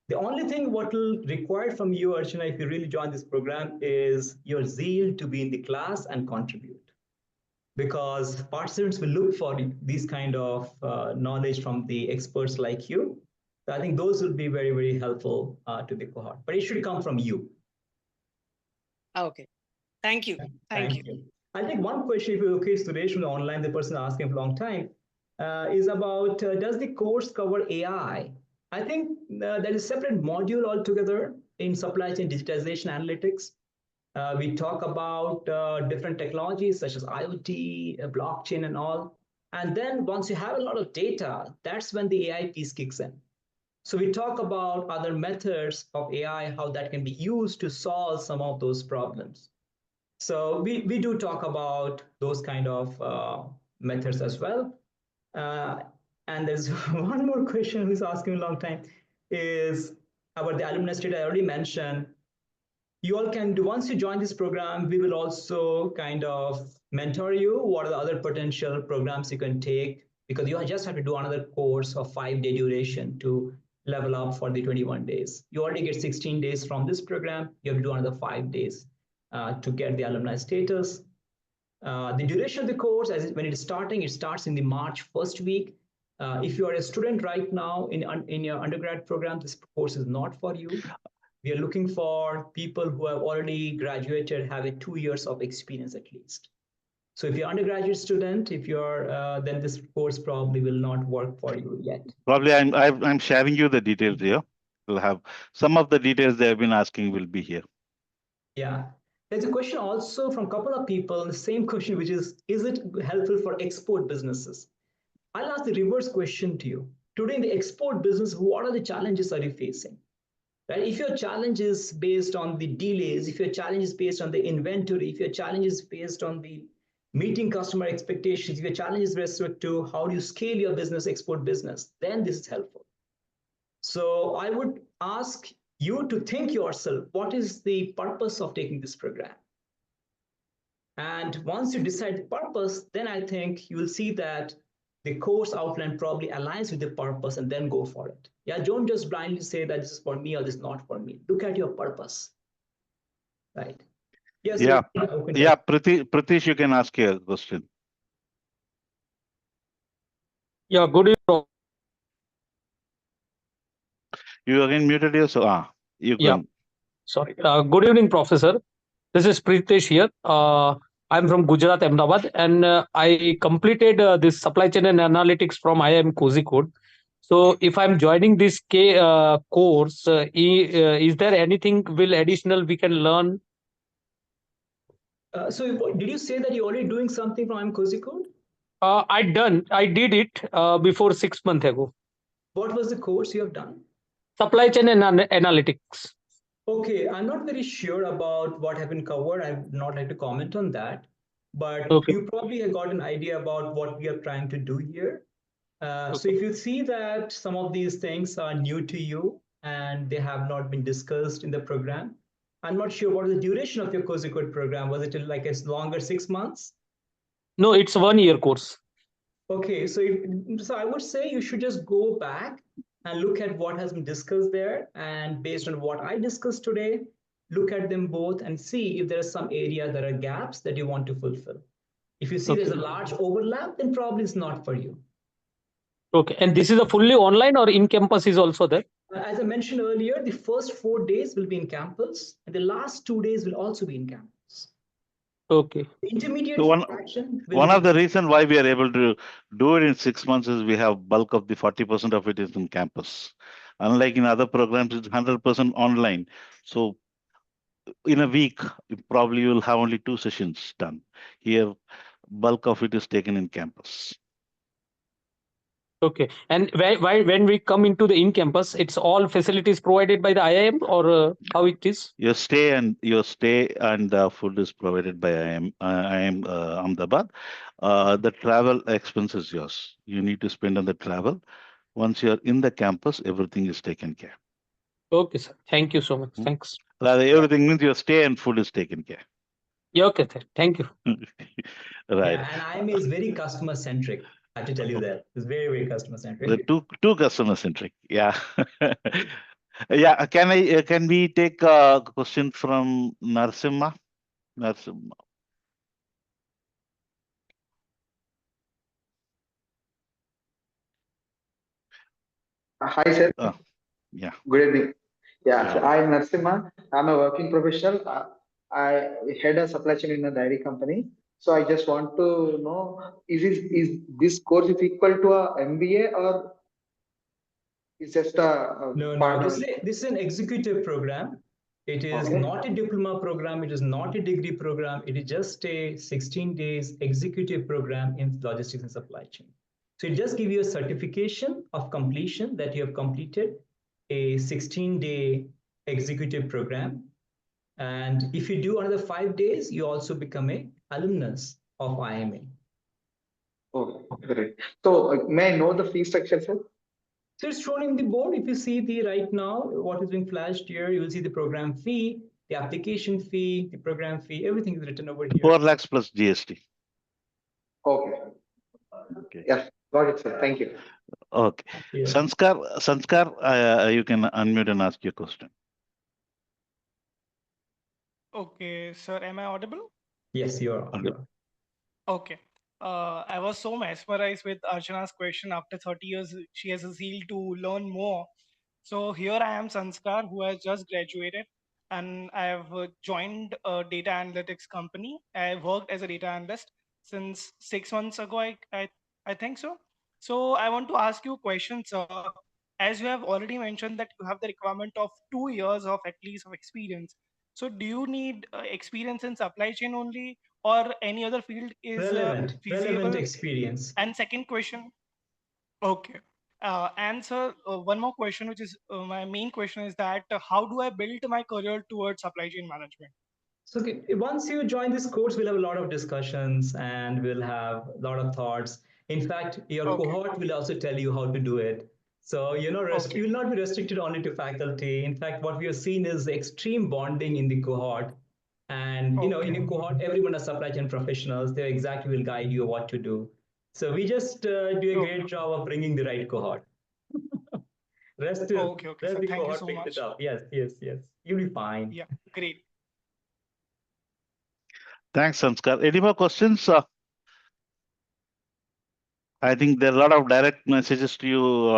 Speaker 2: The only thing what will require from you, Archana, if you really join this program, is your zeal to be in the class and contribute. Because participants will look for these kind of knowledge from the experts like you. So I think those will be very, very helpful to the cohort. But it should come from you.
Speaker 6: Okay. Thank you. Thank you.
Speaker 2: I'll take one question, if you're okay, Suresh, from the online, the person asking for a long time, is about, does the course cover AI? I think there is a separate module altogether in supply chain digitization analytics. We talk about different technologies such as IoT, blockchain and all. And then once you have a lot of data, that's when the AI piece kicks in. So we talk about other methods of AI, how that can be used to solve some of those problems. So we do talk about those kind of methods as well. And there's one more question who's asking a long time is about the alumni state. I already mentioned. You all can do, once you join this program, we will also kind of mentor you. What are the other potential programs you can take? Because you just have to do another course of 5-day duration to level up for the 21 days. You already get 16 days from this program. You have to do another 5 days to get the alumni status. The duration of the course, when it is starting, it starts in the March first week. If you are a student right now in your undergrad program, this course is not for you. We are looking for people who have already graduated, have a 2 years of experience at least. So if you're an undergraduate student, if you're, then this course probably will not work for you yet.
Speaker 1: Probably I'm sharing you the details here. We'll have some of the details they have been asking will be here.
Speaker 2: Yeah. There's a question also from a couple of people, the same question, which is it helpful for export businesses? I'll ask the reverse question to you. Today in the export business, what are the challenges are you facing? Right? If your challenge is based on the delays, if your challenge is based on the inventory, if your challenge is based on the meeting customer expectations, if your challenge is respect to how do you scale your business, export business, then this is helpful. So I would ask you to think yourself, what is the purpose of taking this program? And once you decide the purpose, then I think you will see that the course outline probably aligns with the purpose and then go for it. Yeah, don't just blindly say that this is for me or this is not for me. Look at your purpose, right? Yes.
Speaker 1: Yeah, yeah. Pratish, you can ask your question.
Speaker 7: Yeah, good evening.
Speaker 1: You again muted yourself. You can.
Speaker 7: Yeah, sorry. Good evening, Professor. This is Pritesh here. I'm from Gujarat, Ahmedabad, and I completed this supply chain and analytics from IIM Kozhikode. So, if I'm joining this course, is there anything additional we can learn?
Speaker 2: So, did you say that you're already doing something from IIM Kozhikode?
Speaker 7: I did it before 6 months ago.
Speaker 2: What was the course you have done?
Speaker 7: Supply chain and analytics.
Speaker 2: Okay, I'm not very sure about what have been covered. I would not like to comment on that, but you probably have got an idea about what we are trying to do here. So if you see that some of these things are new to you and they have not been discussed in the program, I'm not sure what is the duration of your Kozhikode program. Was it like a longer 6 months?
Speaker 7: No, it's a 1-year course.
Speaker 2: Okay, so I would say you should just go back and look at what has been discussed there. And based on what I discussed today, look at them both and see if there are some areas that are gaps that you want to fulfill. If you see there's a large overlap, then probably it's not for you.
Speaker 7: Okay, and this is a fully online or in campus is also there?
Speaker 2: As I mentioned earlier, the first 4 days will be in campus and the last 2 days will also be in campus.
Speaker 7: Okay.
Speaker 2: Intermediate
Speaker 1: So
Speaker 2: fraction will
Speaker 1: one of the
Speaker 2: be
Speaker 1: reason why we are able to do it in 6 months is we have bulk of the 40% of it is in campus. Unlike in other programs, it's 100% online. So in a week, probably you'll have only 2 sessions done. Here, bulk of it is taken in campus.
Speaker 7: Okay. And when we come into the in-campus, it's all facilities provided by the IIM, or how it is?
Speaker 1: Your stay and food is provided by IIM Ahmedabad. The travel expense is yours. You need to spend on the travel. Once you're in the campus, everything is taken care.
Speaker 7: Okay, sir. Thank you so much.
Speaker 1: Hmm.
Speaker 7: Thanks.
Speaker 1: Rather, everything means your stay and food is taken care.
Speaker 7: Yeah, okay, sir. Thank you.
Speaker 1: Right.
Speaker 2: yeah, and IIM is very customer centric. I have to tell you that it's very, very customer
Speaker 1: The
Speaker 2: centric.
Speaker 1: two customer centric. Yeah. Yeah. Can we take a question from Narsimha? Narsimha.
Speaker 8: Hi, sir.
Speaker 1: Yeah.
Speaker 8: Good evening. Yeah, so
Speaker 1: Yeah.
Speaker 8: I'm Narsimha. I'm a working professional. I head a supply chain in a dairy company. So I just want to know, is this course is equal to a MBA or is just a
Speaker 2: No, no,
Speaker 8: part of it?
Speaker 2: this is an executive program. It is
Speaker 8: Okay.
Speaker 2: not a diploma program. It is not a degree program. It is just a 16 days executive program in logistics and supply chain. So it just gives you a certification of completion that you have completed a 16-day executive program. And if you do another 5 days, you also become a alumnus of IMA.
Speaker 8: Oh, great. So may I know the fee structure, sir?
Speaker 2: So it's shown in the board. If you see the right now, what is being flashed here, you will see the program fee, the application fee, the program fee, everything is written over here.
Speaker 1: 4 lakhs plus GST.
Speaker 8: Okay.
Speaker 1: Okay.
Speaker 8: Yes, got it, sir. Thank you.
Speaker 1: Okay.
Speaker 2: Yeah.
Speaker 1: Sanskar, you can unmute and ask your question.
Speaker 9: Okay, sir, am I audible?
Speaker 2: Yes, you are. You are.
Speaker 9: Okay. I was so mesmerized with Archana's question. After 30 years, she has a zeal to learn more. So here I am, Sanskar, who has just graduated, and I have joined a data analytics company. I worked as a data analyst since 6 months ago, I think so. So I want to ask you a question, sir. As you have already mentioned that you have the requirement of 2 years of at least of experience. So do you need experience in supply chain only, or any other field is
Speaker 2: Relevant
Speaker 9: feasible?
Speaker 2: experience.
Speaker 9: And second question, okay. And sir, one more question, which is my main question is that how do I build my career towards supply chain management?
Speaker 2: So once you join this course, we'll have a lot of discussions and we'll have a lot of thoughts. In fact, your
Speaker 9: Okay.
Speaker 2: cohort will also tell you how to do it. So you
Speaker 9: Okay.
Speaker 2: will not be restricted only to faculty. In fact, what we have seen is extreme bonding in the cohort. And in
Speaker 9: Okay.
Speaker 2: a cohort, everyone is supply chain professionals. They exactly will guide you what to do. So we just do a
Speaker 9: Okay.
Speaker 2: great job of bringing the right cohort. Rest
Speaker 9: Okay. Okay, sir.
Speaker 2: the
Speaker 9: Thank you
Speaker 2: cohort
Speaker 9: so
Speaker 2: picks it
Speaker 9: much.
Speaker 2: up. Yes, yes, yes. You'll be fine.
Speaker 9: Yeah, great.
Speaker 1: Thanks, Sanskar. Any more questions? I think there are a lot of direct messages to you.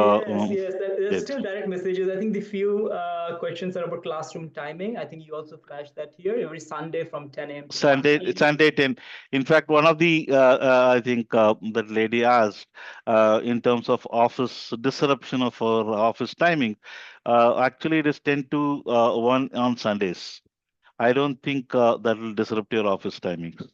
Speaker 2: Yes. There's
Speaker 1: Debs.
Speaker 2: still direct messages. I think the few questions are about classroom timing. I think you also flashed that here every Sunday from 10 a.m. to 1 p.m.
Speaker 1: Sunday 10. In fact, one of the, I think that lady asked in terms of office disruption of our office timing. Actually, it is 10 to 1 on Sundays. I don't think that will disrupt your office timings.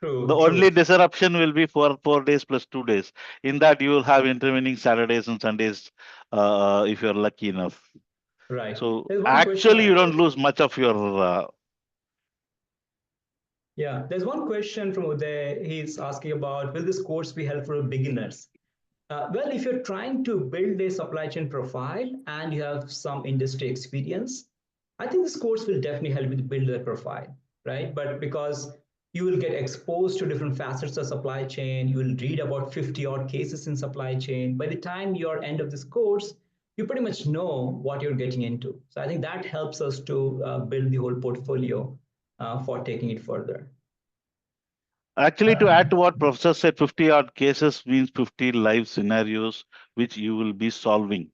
Speaker 1: The
Speaker 2: True.
Speaker 1: only disruption will be for 4 days plus 2 days. In that, you will have intervening Saturdays and Sundays if you're lucky enough.
Speaker 2: Right.
Speaker 1: So
Speaker 2: There's one question.
Speaker 1: actually, you don't lose much of your.
Speaker 2: Yeah, there's one question from Uday. He's asking about, will this course be helpful for beginners? Well, if you're trying to build a supply chain profile and you have some industry experience, I think this course will definitely help you to build that profile, right? But because you will get exposed to different facets of supply chain, you will read about 50 odd cases in supply chain. By the time you're end of this course, you pretty much know what you're getting into. So I think that helps us to build the whole portfolio for taking it further.
Speaker 1: Actually, to add to what Professor said, 50 odd cases means 50 live scenarios which you will be solving.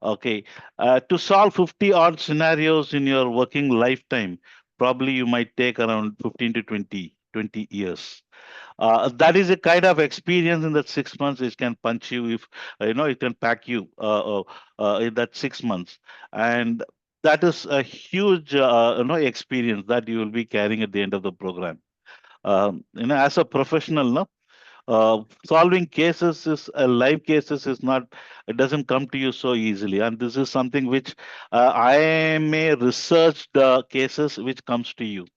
Speaker 1: Okay. To solve 50 odd scenarios in your working lifetime, probably you might take around 15 to 20 years. That is a kind of experience in that 6 months which can punch you if it can pack you in that 6 months, and that is a huge experience that you will be carrying at the end of the program. As a professional, no, solving cases is live cases is not, it doesn't come to you so easily, and this is something which I may research the cases which comes to you.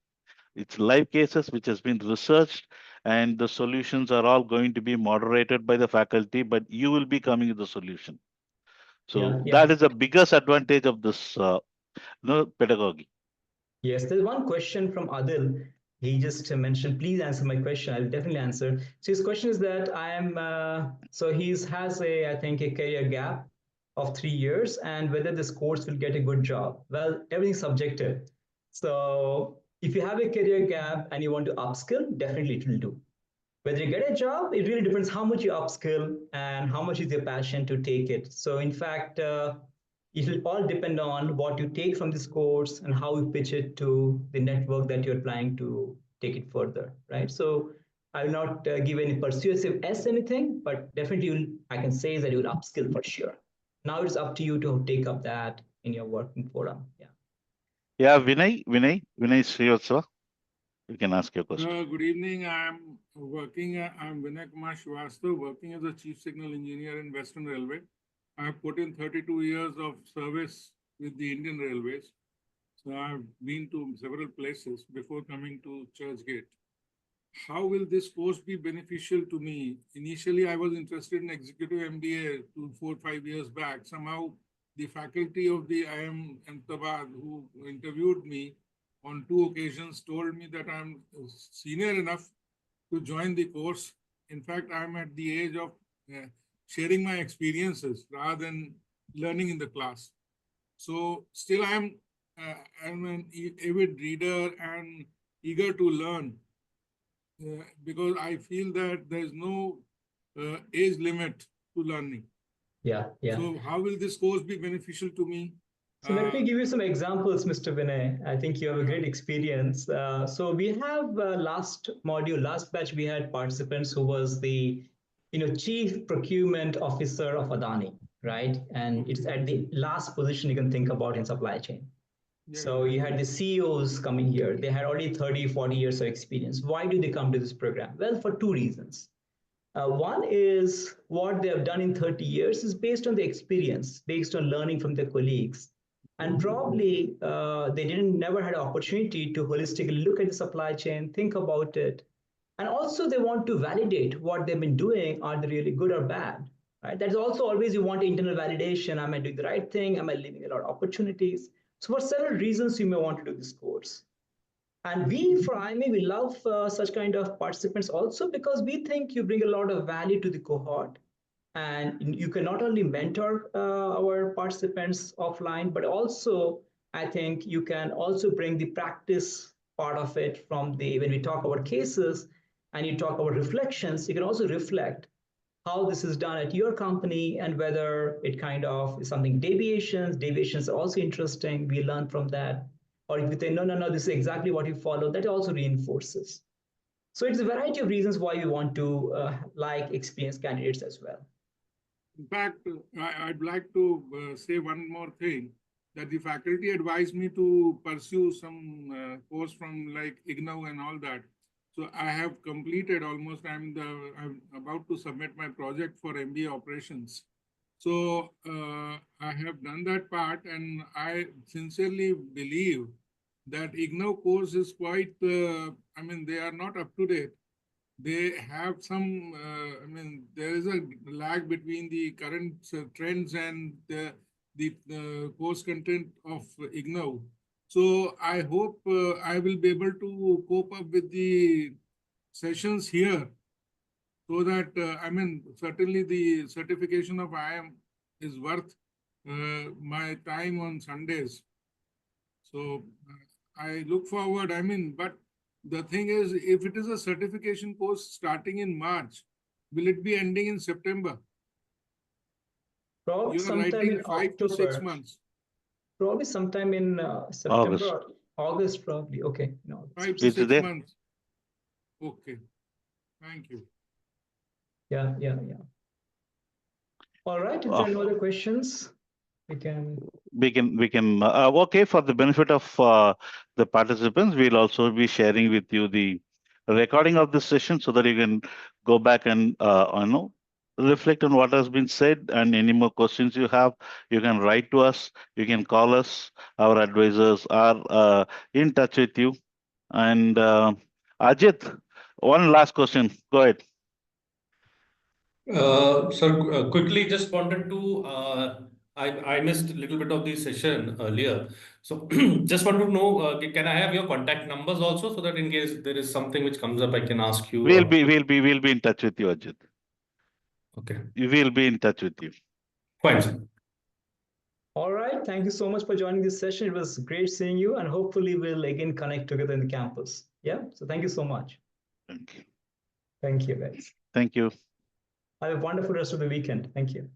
Speaker 1: It's live cases which has been researched, and the solutions are all going to be moderated by the faculty, but you will be coming with the solution. So that is the biggest advantage of this pedagogy.
Speaker 2: Yes, there's one question from Adil. He just mentioned, please answer my question. I'll definitely answer. So his question is that I am, so he has I think, a career gap of 3 years, and whether this course will get a good job. Well, everything's subjective. So if you have a career gap and you want to upskill, definitely it will do. Whether you get a job, it really depends how much you upskill and how much is your passion to take it. So in fact, it will all depend on what you take from this course and how you pitch it to the network that you're planning to take it further, right? So I will not give any persuasive S anything, but definitely I can say that you will upskill for sure. Now it's up to you to take up that in your working forum.
Speaker 1: Yeah, Vinay Srivastava, you can ask your question.
Speaker 10: Good evening. I'm Vinay Kumar Srivastava, working as a chief signal engineer in Western Railway. I have put in 32 years of service with the Indian Railways. So I've been to several places before coming to Churchgate. How will this course be beneficial to me? Initially, I was interested in executive MBA 4 or 5 years back. Somehow, the faculty of the IIM Ahmedabad who interviewed me on 2 occasions told me that I'm senior enough to join the course. In fact, I'm at the age of sharing my experiences rather than learning in the class. So still I'm an avid reader and eager to learn because I feel that there's no age limit to learning.
Speaker 2: Yeah.
Speaker 10: So how will this course be beneficial to me?
Speaker 2: So let me give you some examples, Mr. Vinay. I think you have a great experience. So we have last batch, we had participants who was the chief procurement officer of Adani, right? And it's at the last position you can think about in supply chain. So you had the CEOs coming here. They had already 30, 40 years of experience. Why do they come to this program? Well, for 2 reasons. One is what they have done in 30 years is based on the experience, based on learning from their colleagues. And probably they never had an opportunity to holistically look at the supply chain, think about it. And also they want to validate what they've been doing. Are they really good or bad? Right? That's also always you want internal validation. Am I doing the right thing? Am I leaving a lot of opportunities? So for several reasons, you may want to do this course. And we, for IIMA, we love such kind of participants also because we think you bring a lot of value to the cohort. And you can not only mentor our participants offline, but also I think you can also bring the practice part of it from when we talk about cases and you talk about reflections, you can also reflect how this is done at your company and whether it kind of is something deviations are also interesting. We learn from that. Or if you say, no, this is exactly what you follow, that also reinforces. So it's a variety of reasons why we want to like experienced candidates as well.
Speaker 10: In fact, I'd like to say one more thing, that the faculty advised me to pursue some course from like IGNOU and all that. So I have completed almost, I'm about to submit my project for MBA operations. So I have done that part, and I sincerely believe that IGNOU course is quite, they are not up to date. They have some, there is a lag between the current trends and the course content of IGNOU. So I hope I will be able to cope up with the sessions here so that, certainly the certification of IIM is worth my time on Sundays. So I look forward, but the thing is, if it is a certification course starting in March, will it be ending in September?
Speaker 2: Probably
Speaker 10: you are writing 5 to 6 months.
Speaker 2: Probably sometime in September. August probably. Okay. No.
Speaker 10: 5 to
Speaker 1: Is it
Speaker 10: 6
Speaker 1: there?
Speaker 10: months. Okay. Thank you.
Speaker 2: Yeah. All right. If there are no other questions, we can.
Speaker 1: Okay, for the benefit of the participants, we'll also be sharing with you the recording of this session so that you can go back and reflect on what has been said, and any more questions you have, you can write to us, you can call us. Our advisors are in touch with you. And Ajit, one last question. Go ahead.
Speaker 7: Sir, quickly, just wanted to, I missed a little bit of the session earlier. So just want to know, can I have your contact numbers also so that in case there is something which comes up, I can ask you?
Speaker 1: We'll be in touch with you, Ajit.
Speaker 7: Okay.
Speaker 1: We will be in touch with you.
Speaker 7: Fine, sir.
Speaker 2: All right. Thank you so much for joining this session. It was great seeing you, and hopefully we'll again connect together in the campus. Yeah. So thank you so much.
Speaker 1: Thank you.
Speaker 2: Thank you, guys.
Speaker 1: Thank you.
Speaker 2: Have a wonderful rest of the weekend. Thank you.